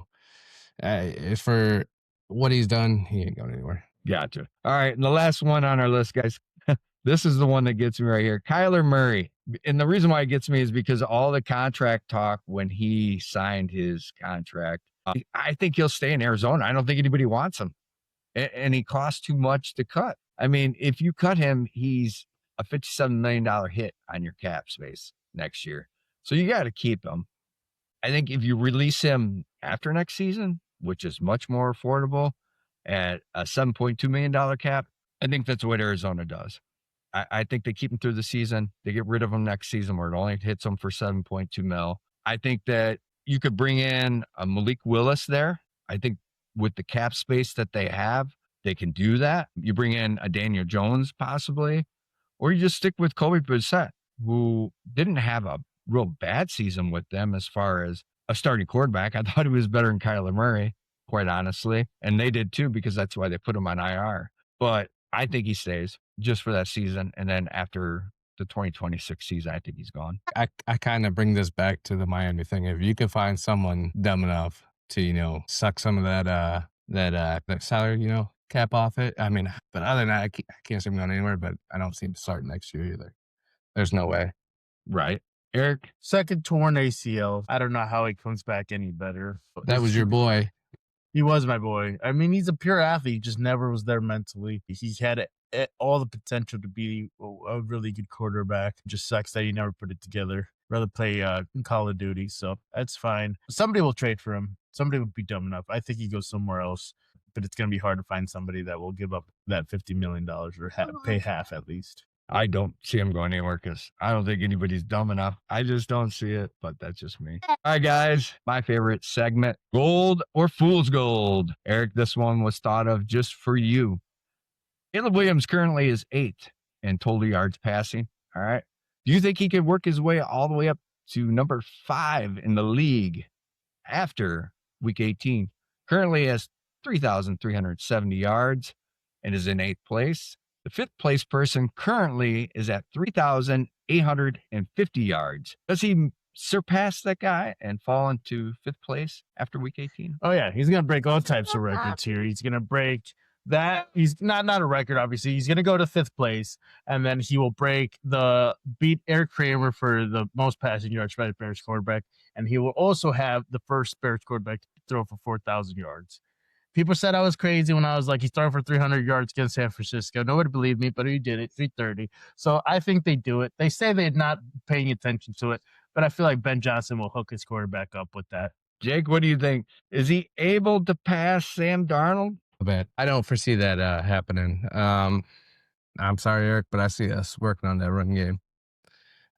C: for what he's done, he ain't going anywhere.
A: Gotcha. All right, and the last one on our list, guys. This is the one that gets me right here. Kyler Murray. And the reason why it gets me is because all the contract talk when he signed his contract. I think he'll stay in Arizona. I don't think anybody wants him. And he costs too much to cut. I mean, if you cut him, he's a $57 million hit on your cap space next year. So you got to keep him. I think if you release him after next season, which is much more affordable at a $7.2 million cap, I think that's what Arizona does. I think they keep him through the season. They get rid of him next season where it only hits them for 7.2 mil. I think that you could bring in a Malik Willis there. I think with the cap space that they have, they can do that. You bring in a Daniel Jones possibly, or you just stick with Kobe Brissett, who didn't have a real bad season with them as far as a starting quarterback. I thought he was better than Kyler Murray, quite honestly. And they did too, because that's why they put him on IR. But I think he stays just for that season. And then after the 2026 season, I think he's gone.
C: I kind of bring this back to the Miami thing. If you can find someone dumb enough to, suck some of that salary, cap off it. I mean, but other than that, I can't see him going anywhere, but I don't see him starting next year either. There's no way.
A: Right. Eric?
B: Second torn ACL. I don't know how he comes back any better.
C: That was your boy.
B: He was my boy. I mean, he's a pure athlete. He just never was there mentally. He had all the potential to be a really good quarterback. It just sucks that he never put it together. Rather play Call of Duty, so that's fine. Somebody will trade for him. Somebody would be dumb enough. I think he goes somewhere else, but it's going to be hard to find somebody that will give up that $50 million or pay half at least.
A: I don't see him going anywhere because I don't think anybody's dumb enough. I just don't see it, but that's just me. All right, guys, my favorite segment, Gold or Fool's Gold. Eric, this one was thought of just for you. Caleb Williams currently is 8th in total yards passing. All right. Do you think he could work his way all the way up to number 5 in the league after week 18? Currently has 3,370 yards and is in 8th place. The 5th place person currently is at 3,850 yards. Does he surpass that guy and fall into 5th place after week 18?
B: Oh, yeah. He's going to break all types of records here. He's going to break that. He's not a record, obviously. He's going to go to 5th place, and then he will beat Eric Kramer for the most passing yards by the Bears quarterback, and he will also have the first Bears quarterback to throw for 4,000 yards. People said I was crazy when I was like, he's throwing for 300 yards against San Francisco. Nobody believed me, but he did it, 330. So I think they do it. They say they're not paying attention to it, but I feel like Ben Johnson will hook his quarterback up with that.
A: Jake, what do you think? Is he able to pass Sam Darnold?
C: I don't foresee that happening. I'm sorry, Eric, but I see us working on that run game.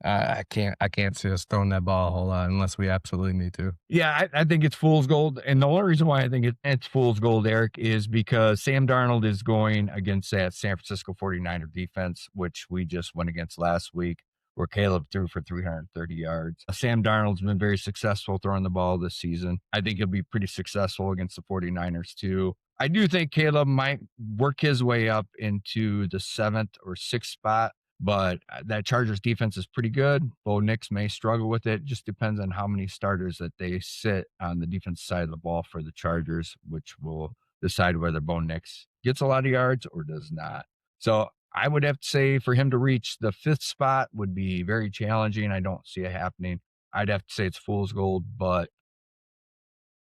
C: I can't see us throwing that ball a whole lot unless we absolutely need to.
A: Yeah, I think it's fool's gold. And the only reason why I think it's fool's gold, Eric, is because Sam Darnold is going against that San Francisco 49er defense, which we just went against last week, where Caleb threw for 330 yards. Sam Darnold's been very successful throwing the ball this season. I think he'll be pretty successful against the 49ers too. I do think Caleb might work his way up into the 7th or 6th spot. But that Chargers defense is pretty good. Bo Nix may struggle with it. Just depends on how many starters that they sit on the defense side of the ball for the Chargers, which will decide whether Bo Nix gets a lot of yards or does not. So I would have to say for him to reach the 5th spot would be very challenging. I don't see it happening. I'd have to say it's fool's gold, but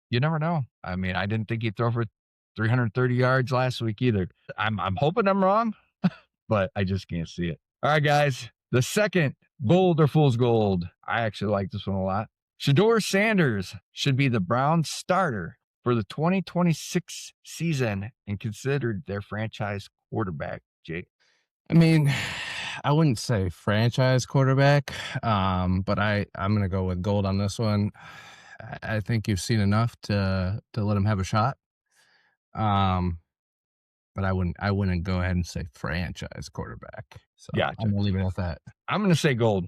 A: you never know. I mean, I didn't think he'd throw for 330 yards last week either. I'm hoping I'm wrong, but I just can't see it. All right, guys, the second gold or fool's gold. I actually like this one a lot. Shador Sanders should be the Browns starter for the 2026 season and considered their franchise quarterback, Jake?
C: I mean, I wouldn't say franchise quarterback, but I'm gonna go with gold on this one. I think you've seen enough to let him have a shot. Um, but I wouldn't go ahead and say franchise quarterback. So I'm
A: Gotcha.
C: gonna leave it at that.
A: I'm going to say gold.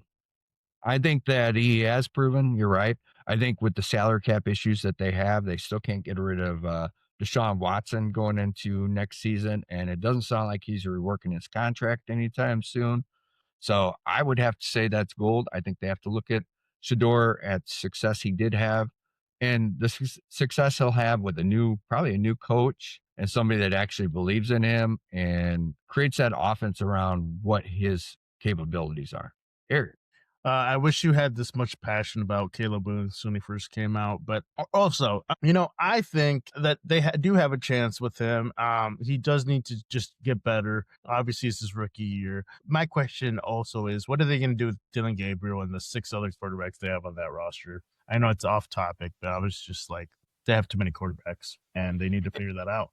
A: I think that he has proven, you're right. I think with the salary cap issues that they have, they still can't get rid of Deshaun Watson going into next season. And it doesn't sound like he's reworking his contract anytime soon. So I would have to say that's gold. I think they have to look at Shador at success he did have and the success he'll have with probably a new coach and somebody that actually believes in him and creates that offense around what his capabilities are. Eric.
B: I wish you had this much passion about Caleb Williams when he first came out, but also, I think that they do have a chance with him. He does need to just get better. Obviously, it's his rookie year. My question also is, what are they going to do with Dylan Gabriel and the 6 other quarterbacks they have on that roster? I know it's off topic, but I was just like, they have too many quarterbacks, and they need to figure that out.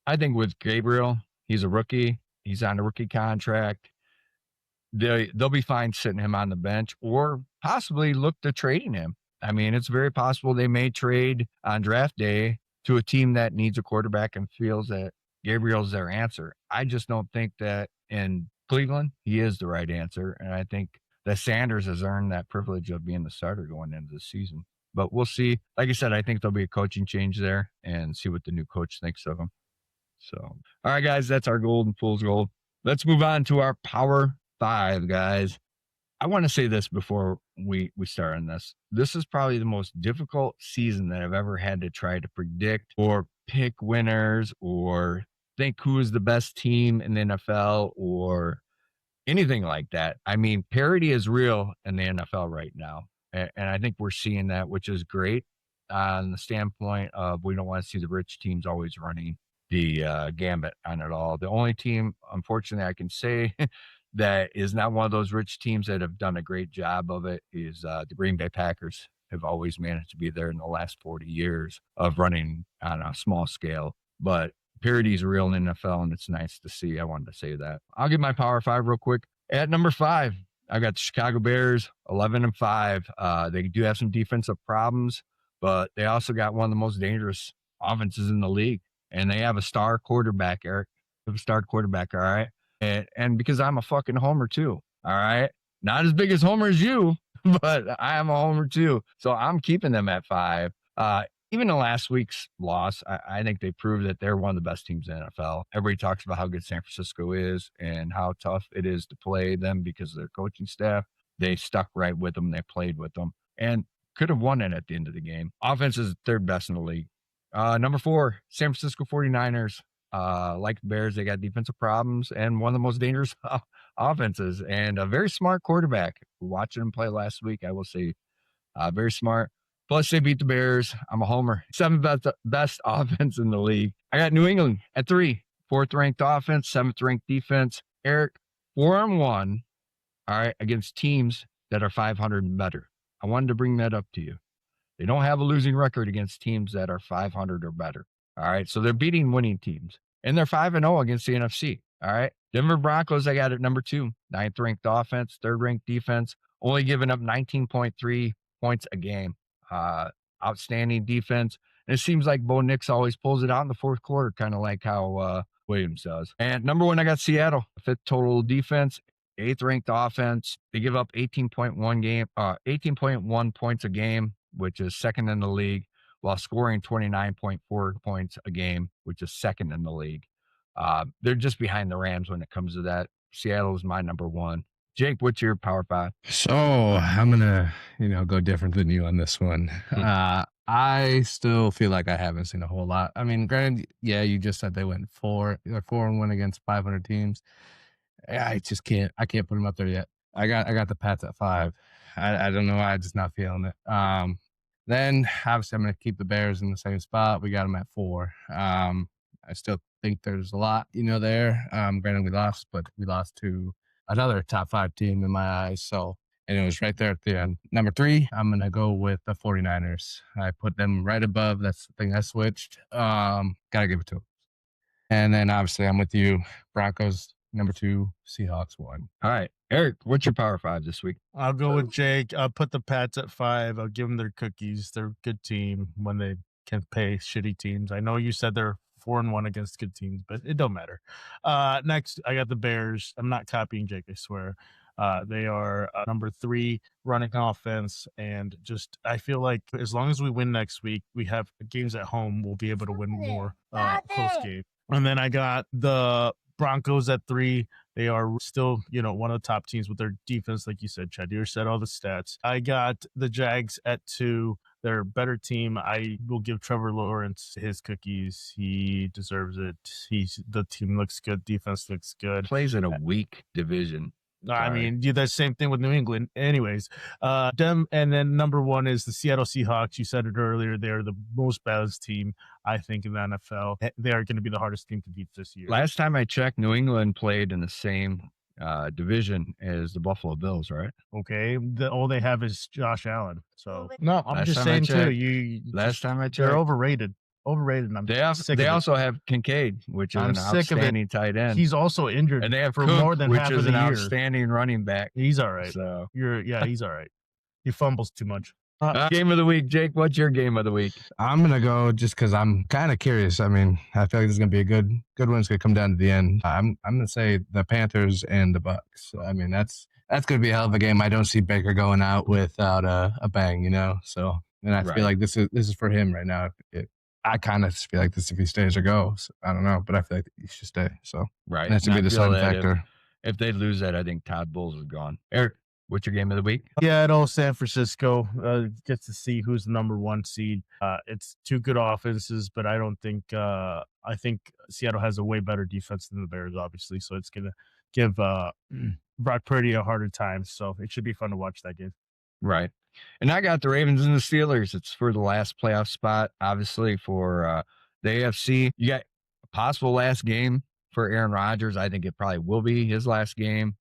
A: I think with Gabriel, he's a rookie. He's on a rookie contract. They'll be fine sitting him on the bench or possibly look to trading him. I mean, it's very possible they may trade on draft day to a team that needs a quarterback and feels that Gabriel's their answer. I just don't think that in Cleveland, he is the right answer. And I think that Sanders has earned that privilege of being the starter going into the season. But we'll see. Like I said, I think there'll be a coaching change there and see what the new coach thinks of him. So, all right, guys, that's our gold and fool's gold. Let's move on to our Power 5, guys. I want to say this before we start on this. This is probably the most difficult season that I've ever had to try to predict or pick winners or think who is the best team in the NFL or anything like that. I mean, parity is real in the NFL right now. And I think we're seeing that, which is great on the standpoint of we don't want to see the rich teams always running the gambit on it all. The only team, unfortunately, I can say that is not one of those rich teams that have done a great job of it is the Green Bay Packers have always managed to be there in the last 40 years of running on a small scale. But parity is real in the NFL, and it's nice to see. I wanted to say that. I'll give my Power 5 real quick. At number 5, I got the Chicago Bears, 11-5. They do have some defensive problems, but they also got one of the most dangerous offenses in the league. And they have a star quarterback, Eric. They have a star quarterback, all right? And because I'm a fucking homer too, all right? Not as big as Homer as you, but I am a homer too. So I'm keeping them at 5. Even in last week's loss, I think they proved that they're one of the best teams in the NFL. Everybody talks about how good San Francisco is and how tough it is to play them because of their coaching staff. They stuck right with them. They played with them and could have won it at the end of the game. Offense is third best in the league. Number 4, San Francisco 49ers. Like the Bears, they got defensive problems and one of the most dangerous offenses and a very smart quarterback. Watching him play last week, I will say very smart. Plus, they beat the Bears. I'm a homer. 7th best offense in the league. I got New England at 3. 4th ranked offense, 7th ranked defense. Eric, 4-1, all right, against teams that are 500 and better. I wanted to bring that up to you. They don't have a losing record against teams that are 500 or better. All right. So they're beating winning teams. And they're 5-0 against the NFC. All right. Denver Broncos, I got at number 2. 9th ranked offense, 3rd ranked defense, only giving up 19.3 points a game. Outstanding defense. And it seems like Bo Nix always pulls it out in the fourth quarter, kind of like how Williams does. And number 1, I got Seattle. 5th total defense, 8th ranked offense. They give up 18.1 points a game, which is 2nd in the league, while scoring 29.4 points a game, which is 2nd in the league. They're just behind the Rams when it comes to that. Seattle is my number 1. Jake, what's your Power 5?
C: So I'm gonna, go different than you on this one. I still feel like I haven't seen a whole lot. I mean, granted, yeah, you just said they went 4-1 against 500 teams. I can't put them up there yet. I got the Pats at 5. I don't know. I'm just not feeling it. Then obviously I'm going to keep the Bears in the same spot. We got them at 4. I still think there's a lot, there. Granted we lost, but we lost to another top 5 team in my eyes. So and it was right there at the end. Number 3, I'm going to go with the 49ers. I put them right above. That's the thing I switched. Got to give it to them. And then obviously I'm with you. Broncos, number 2, Seahawks 1.
A: All right. Eric, what's your Power 5 this week?
B: I'll go with Jake. I'll put the Pats at 5. I'll give them their cookies. They're a good team when they can pay shitty teams. I know you said they're 4-1 against good teams, but it don't matter. Next, I got the Bears. I'm not copying Jake, I swear. They are number 3 running offense, and just I feel like as long as we win next week, we have games at home. We'll be able to win more close game. And then I got the Broncos at 3. They are still, one of the top teams with their defense, like you said. Shador said all the stats. I got the Jags at 2. They're a better team. I will give Trevor Lawrence his cookies. He deserves it. The team looks good. Defense looks good.
A: Plays in a weak division.
B: I mean, do the same thing with New England. Anyways, them, and then number 1 is the Seattle Seahawks. You said it earlier. They're the most balanced team, I think, in the NFL. They are going to be the hardest team to beat this year.
A: Last time I checked, New England played in the same division as the Buffalo Bills, right?
B: Okay. All they have is Josh Allen. So, no, I'm
A: Last
B: just
A: time I
B: saying,
A: checked-
B: too.
A: Last time I checked,
B: They're overrated. And I'm sick
A: they
B: of
A: also have Kincaid, which is
B: I'm
A: an
B: sick of it.
A: outstanding tight end.
B: He's also injured
A: and they have
B: for
A: Cook,
B: more than
A: which
B: half
A: is
B: of the
A: an
B: year.
A: outstanding running back.
B: He's all right.
A: So,
B: He's all right. He fumbles too much.
A: Game of the week, Jake. What's your game of the week?
C: I'm gonna go just because I'm kind of curious. I mean, I feel like this is gonna be a good one. It's gonna come down to the end. I'm gonna say the Panthers and the Bucks. I mean, that's gonna be a hell of a game. I don't see Baker going out without a bang, So, and I feel like this is for him right now. I kind of feel like this if he stays or goes. I don't know, but I feel like he should stay. So,
A: right,
C: that's gonna be the deciding factor.
A: If they lose that, I think Todd Bowles is gone. Eric, what's your game of the week?
B: Yeah, at all San Francisco gets to see who's the number 1 seed. It's 2 good offenses, but I don't think I think Seattle has a way better defense than the Bears, obviously. So it's gonna give Brock Purdy a harder time. So it should be fun to watch that game.
A: Right. And I got the Ravens and the Steelers. It's for the last playoff spot, obviously, for the AFC. You got a possible last game for Aaron Rodgers. I think it probably will be his last game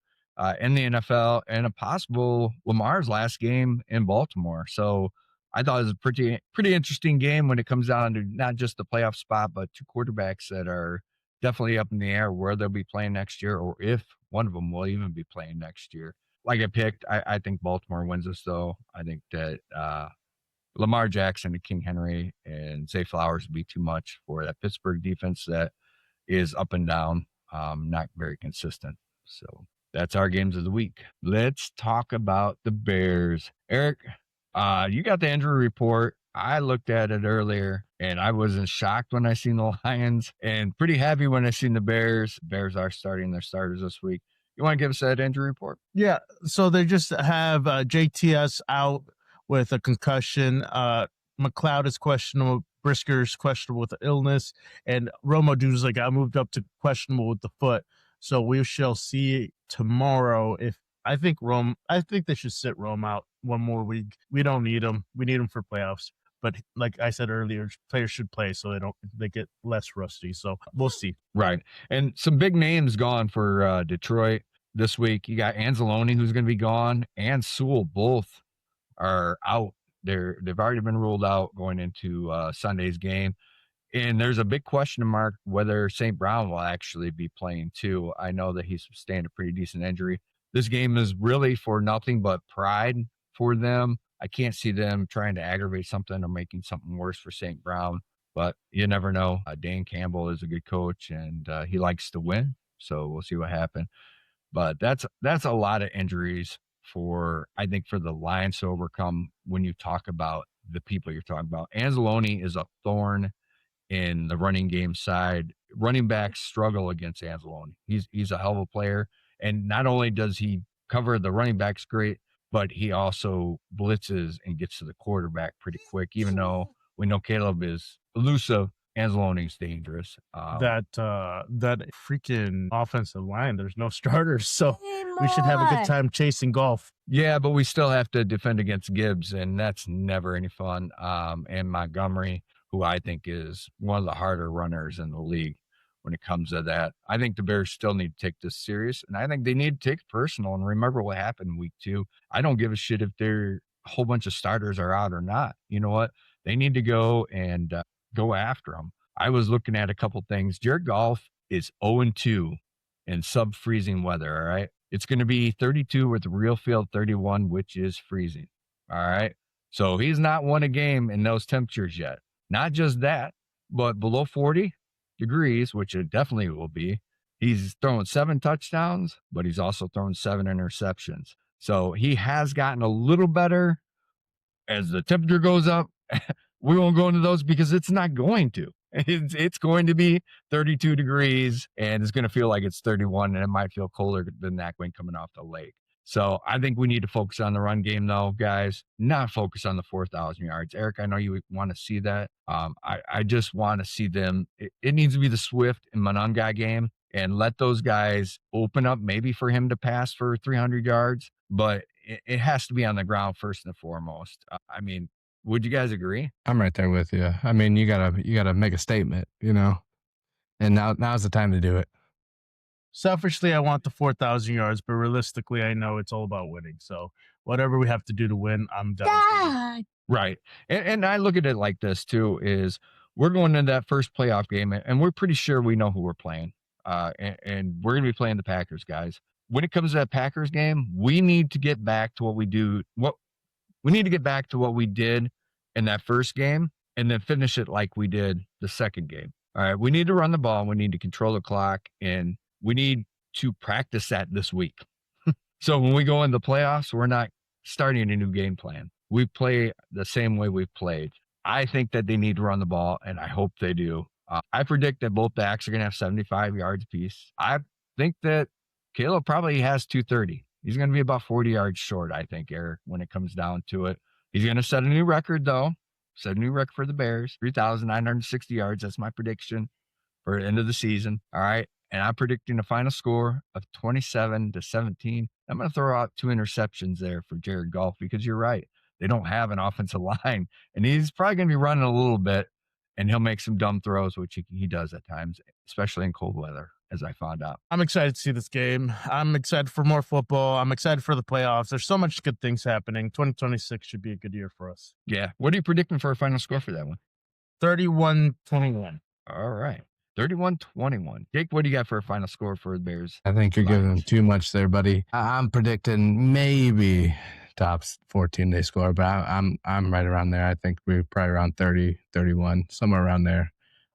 A: in the NFL, and a possible Lamar's last game in Baltimore. So I thought it was a pretty interesting game when it comes down to not just the playoff spot, but 2 quarterbacks that are definitely up in the air where they'll be playing next year, or if one of them will even be playing next year. Like I picked, I think Baltimore wins this, though. I think that Lamar Jackson and King Henry and Zay Flowers would be too much for that Pittsburgh defense that is up and down, not very consistent. So that's our games of the week. Let's talk about the Bears. Eric, you got the injury report. I looked at it earlier, and I wasn't shocked when I seen the Lions, and pretty happy when I seen the Bears. Bears are starting their starters this week. You want to give us that injury report?
B: Yeah. So they just have JTS out with a concussion. McLeod is questionable. Brisker's questionable with the illness. And Roma Duzla got moved up to questionable with the foot. So we shall see tomorrow if I think they should sit Rome out one more week. We don't need him. We need him for playoffs. But like I said earlier, players should play so they get less rusty. So we'll see.
A: Right. And some big names gone for Detroit this week. You got Anzalone, who's going to be gone, and Sewell. Both are out. They've already been ruled out going into Sunday's game. And there's a big question mark whether St. Brown will actually be playing too. I know that he sustained a pretty decent injury. This game is really for nothing but pride for them. I can't see them trying to aggravate something or making something worse for St. Brown, but you never know. Dan Campbell is a good coach, and he likes to win, so we'll see what happens. But that's a lot of injuries for the Lions to overcome when you talk about the people you're talking about. Anzalone is a thorn in the running game side. Running backs struggle against Anzalone. He's a hell of a player, and not only does he cover the running backs great, but he also blitzes and gets to the quarterback pretty quick. Even though we know Caleb is elusive, Anzalone's dangerous.
B: That freaking offensive line, there's no starters, so we should have a good time chasing golf.
A: Yeah, but we still have to defend against Gibbs, and that's never any fun. And Montgomery, who I think is one of the harder runners in the league, when it comes to that. I think the Bears still need to take this serious, and I think they need to take it personal and remember what happened in week 2. I don't give a shit if a whole bunch of starters are out or not. You know what? They need to go and go after them. I was looking at a couple things. Jared Goff is 0-2 in sub-freezing weather, all right? It's going to be 32 with real field 31, which is freezing, all right? So he's not won a game in those temperatures yet. Not just that, but below 40 degrees, which it definitely will be. He's thrown 7 touchdowns, but he's also thrown 7 interceptions. So he has gotten a little better as the temperature goes up. We won't go into those because it's not going to. It's going to be 32 degrees and it's going to feel like it's 31, and it might feel colder than that when coming off the lake. So I think we need to focus on the run game, though, guys, not focus on the 4,000 yards. Eric, I know you want to see that. I just want to see them. It needs to be the Swift and Monangai game, and let those guys open up maybe for him to pass for 300 yards, but it has to be on the ground first and foremost. I mean, would you guys agree?
C: I'm right there with you. I mean, you gotta make a statement, and now's the time to do it.
B: Selfishly, I want the 4,000 yards, but realistically, I know it's all about winning. So whatever we have to do to win, I'm down.
A: Right. And I look at it like this too, is we're going into that first playoff game and we're pretty sure we know who we're playing. And we're going to be playing the Packers, guys. When it comes to that Packers game, we need to get back to what we did in that first game and then finish it like we did the second game. All right. We need to run the ball. We need to control the clock, and we need to practice that this week. So when we go in the playoffs, we're not starting a new game plan. We play the same way we've played. I think that they need to run the ball, and I hope they do. I predict that both backs are going to have 75 yards apiece. I think that Caleb probably has 230. He's going to be about 40 yards short, I think, Eric, when it comes down to it. He's going to set a new record, though. Set a new record for the Bears, 3,960 yards. That's my prediction for the end of the season. All right. And I'm predicting a final score of 27-17. I'm going to throw out 2 interceptions there for Jared Goff because you're right. They don't have an offensive line, and he's probably going to be running a little bit, and he'll make some dumb throws, which he does at times, especially in cold weather, as I found out.
B: I'm excited to see this game. I'm excited for more football. I'm excited for the playoffs. There's so much good things happening. 2026 should be a good year for us.
A: Yeah. What are you predicting for a final score for that one?
B: 31-21.
A: All right. 31-21. Jake, what do you got for a final score for the Bears?
C: I think you're giving them too much there, buddy. I'm predicting maybe tops 14 they score, but I'm right around there. I think we're probably around 30, 31, somewhere around there.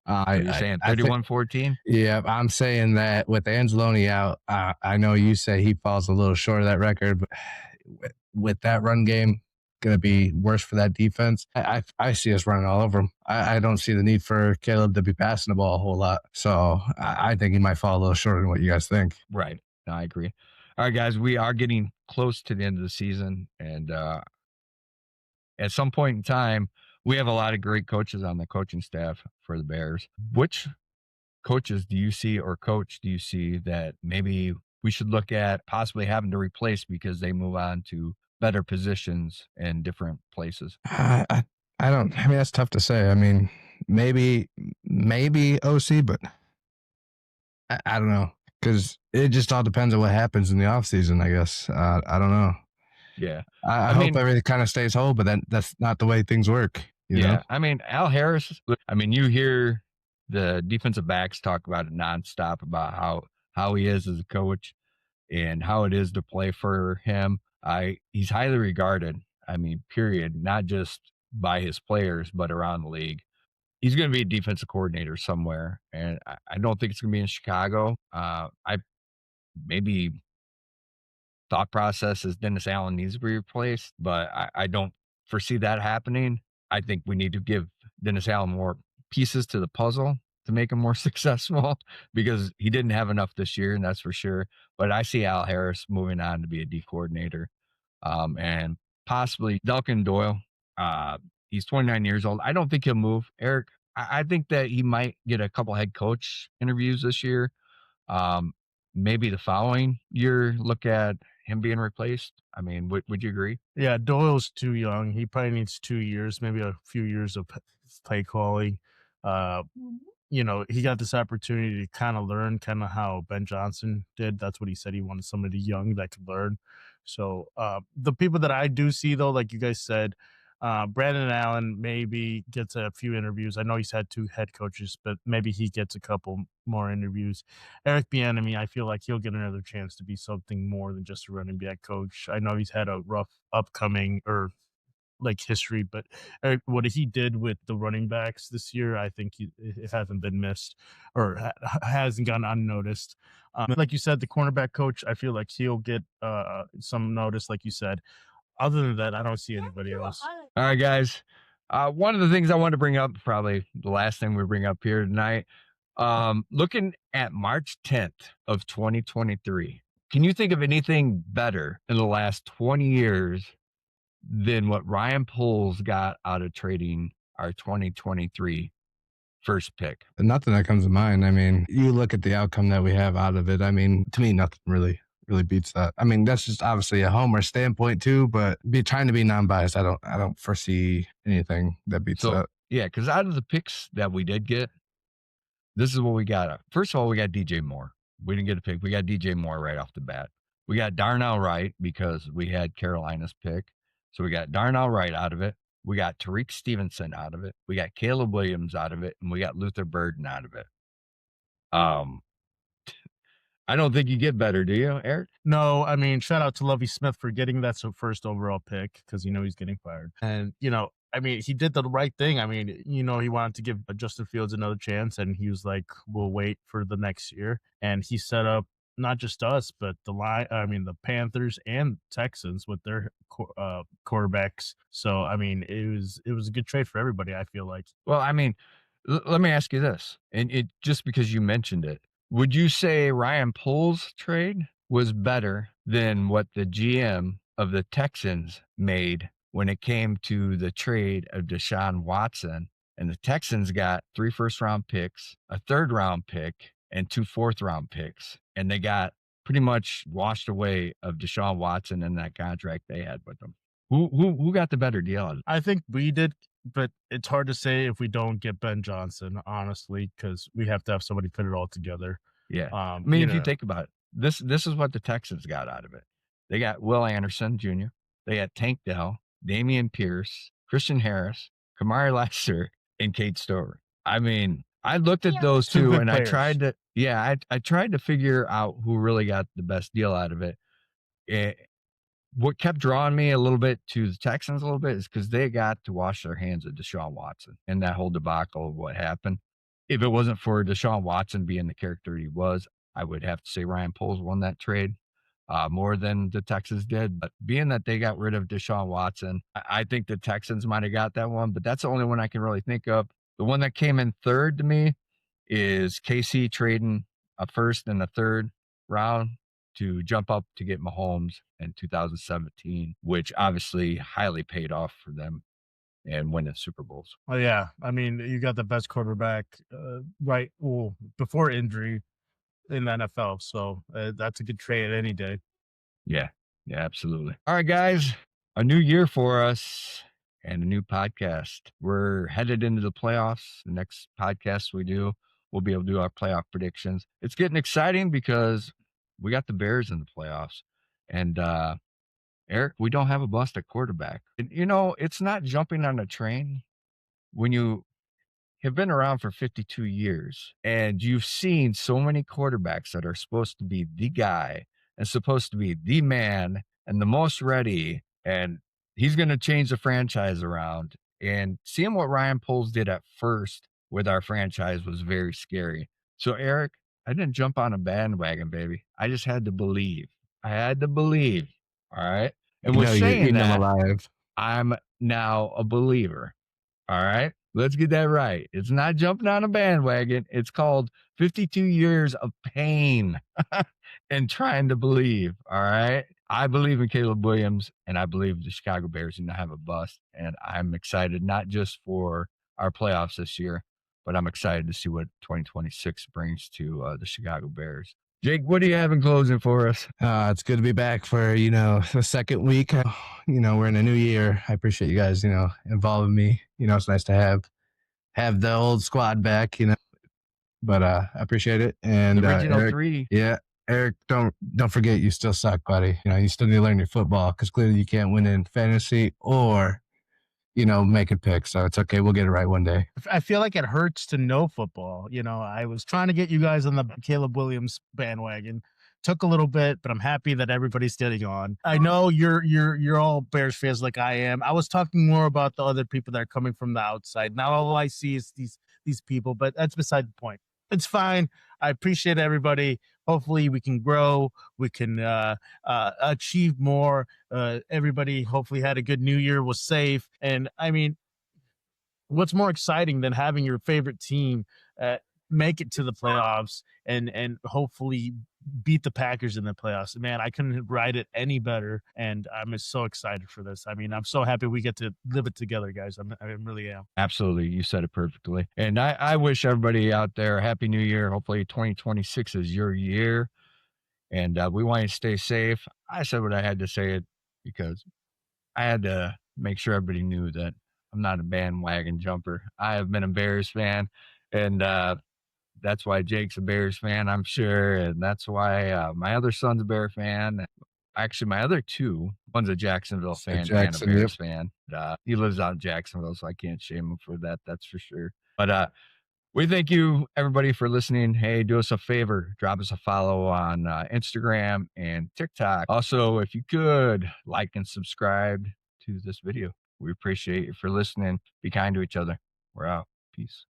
A: You're saying 31-14?
C: Yeah, I'm saying that with Angeloni out, I know you say he falls a little short of that record, but with that run game going to be worse for that defense, I see us running all over him. I don't see the need for Caleb to be passing the ball a whole lot. So I think he might fall a little short than what you guys think.
A: Right. No, I agree. All right, guys, we are getting close to the end of the season. And at some point in time, we have a lot of great coaches on the coaching staff for the Bears. Which coaches do you see or coach do you see that maybe we should look at possibly having to replace because they move on to better positions in different places?
C: I don't. I mean, that's tough to say. I mean, maybe OC, but I don't know, because it just all depends on what happens in the offseason, I guess. I don't know.
A: Yeah.
C: I hope everything kind of stays whole, but then that's not the way things work. You know?
A: I mean, Al Harris, you hear the defensive backs talk about it nonstop about how he is as a coach and how it is to play for him. He's highly regarded. I mean, period, not just by his players, but around the league. He's going to be a defensive coordinator somewhere, and I don't think it's going to be in Chicago. Maybe thought process is Dennis Allen needs to be replaced, but I don't foresee that happening. I think we need to give Dennis Allen more pieces to the puzzle to make him more successful because he didn't have enough this year, and that's for sure. But I see Al Harris moving on to be a D coordinator, and possibly Duncan Doyle. He's 29 years old. I don't think he'll move. Eric, I think that he might get a couple head coach interviews this year. Maybe the following year, look at him being replaced. I mean, would you agree?
B: Yeah, Doyle's too young. He probably needs 2 years, maybe a few years of play calling. he got this opportunity to kind of learn kind of how Ben Johnson did. That's what he said. He wanted somebody young that could learn. So the people that I do see though, like you guys said, Brandon Allen maybe gets a few interviews. I know he's had 2 head coaches, but maybe he gets a couple more interviews. Eric Bieniemy, I feel like he'll get another chance to be something more than just a running back coach. I know he's had a rough upcoming or like history, but what he did with the running backs this year, I think it hasn't been missed or hasn't gone unnoticed. Like you said, the cornerback coach, I feel like he'll get some notice, like you said. Other than that, I don't see anybody else.
A: All right, guys. One of the things I want to bring up, probably the last thing we bring up here tonight, looking at March 10th of 2023, can you think of anything better in the last 20 years than what Ryan Poles got out of trading our 2023 first pick?
C: Nothing that comes to mind. I mean, you look at the outcome that we have out of it. I mean, to me, nothing really beats that. I mean, that's just obviously a homer standpoint too, but trying to be non-biased, I don't foresee anything that beats that.
A: Yeah, because out of the picks that we did get, this is what we got. First of all, we got DJ Moore. We didn't get a pick. We got DJ Moore right off the bat. We got Darnell Wright because we had Carolina's pick. So we got Darnell Wright out of it. We got Tariq Stevenson out of it. We got Caleb Williams out of it. And we got Luther Burden out of it. I don't think you get better, do you, Eric?
B: No, I mean, shout out to Lovie Smith for getting that first overall pick because he's getting fired. And, I mean, he did the right thing. I mean, he wanted to give Justin Fields another chance, and he was like, we'll wait for the next year. And he set up not just us, but the Panthers and Texans with their quarterbacks. So, I mean, it was a good trade for everybody, I feel like.
A: Well, I mean, let me ask you this, and just because you mentioned it, would you say Ryan Poles' trade was better than what the GM of the Texans made when it came to the trade of Deshaun Watson? And the Texans got 3 first-round picks, a third-round pick, and 2 fourth-round picks. And they got pretty much washed away of Deshaun Watson and that contract they had with them. Who got the better deal?
B: I think we did, but it's hard to say if we don't get Ben Johnson, honestly, because we have to have somebody put it all together.
A: Yeah. I mean, if you think about it, this is what the Texans got out of it. They got Will Anderson Jr., they got Tank Dell, Damian Pierce, Christian Harris, Kamari Lassiter, and Kate Stover. I mean, I looked at those two and I tried to figure out who really got the best deal out of it. What kept drawing me a little bit to the Texans a little bit is because they got to wash their hands of Deshaun Watson and that whole debacle of what happened. If it wasn't for Deshaun Watson being the character he was, I would have to say Ryan Poles won that trade more than the Texans did. But being that they got rid of Deshaun Watson, I think the Texans might have got that one, but that's the only one I can really think of. The one that came in third to me is KC trading a first and a third round to jump up to get Mahomes in 2017, which obviously highly paid off for them and winning Super Bowls.
B: Oh, yeah. I mean, you got the best quarterback right before injury in the NFL. So that's a good trade any day.
A: Yeah, absolutely. All right, guys, a new year for us and a new podcast. We're headed into the playoffs. The next podcast we do, we'll be able to do our playoff predictions. It's getting exciting because we got the Bears in the playoffs. And Eric, we don't have a bust at quarterback. It's not jumping on a train when you have been around for 52 years and you've seen so many quarterbacks that are supposed to be the guy and supposed to be the man and the most ready, and he's going to change the franchise around. And seeing what Ryan Poles did at first with our franchise was very scary. So, Eric, I didn't jump on a bandwagon, baby. I just had to believe. I had to believe. All right. And with saying that, I'm now a believer. All right. Let's get that right. It's not jumping on a bandwagon. It's called 52 years of pain and trying to believe. All right. I believe in Caleb Williams, and I believe the Chicago Bears are going to have a bust. And I'm excited not just for our playoffs this year, but I'm excited to see what 2026 brings to the Chicago Bears. Jake, what do you have in closing for us?
C: It's good to be back for, the second week. We're in a new year. I appreciate you guys, involving me. It's nice to have the old squad back, but I appreciate it. And
A: The original
C: Eric,
A: 3.
C: yeah, Eric, don't forget you still suck, buddy. You still need to learn your football because clearly you can't win in fantasy or making picks. So it's okay. We'll get it right one day.
B: I feel like it hurts to know football. I was trying to get you guys on the Caleb Williams bandwagon. Took a little bit, but I'm happy that everybody's getting on. I know you're all Bears fans like I am. I was talking more about the other people that are coming from the outside. Now all I see is these people, but that's beside the point. It's fine. I appreciate everybody. Hopefully we can grow. We can achieve more. Everybody hopefully had a good New Year, was safe. And I mean, what's more exciting than having your favorite team make it to the playoffs and hopefully beat the Packers in the playoffs? Man, I couldn't write it any better, and I'm just so excited for this. I mean, I'm so happy we get to live it together, guys. I really am.
A: Absolutely. You said it perfectly. And I wish everybody out there a happy new year. Hopefully 2026 is your year. And we want you to stay safe. I said what I had to say it because I had to make sure everybody knew that I'm not a bandwagon jumper. I have been a Bears fan, and that's why Jake's a Bears fan, I'm sure, and that's why my other son's a Bear fan. Actually, my other two, one's a Jacksonville fan and a Bears fan. He lives out in Jacksonville, so I can't shame him for that. That's for sure. But we thank you, everybody, for listening. Hey, do us a favor. Drop us a follow on Instagram and TikTok. Also, if you could, like and subscribe to this video. We appreciate you for listening. Be kind to each other. We're out. Peace.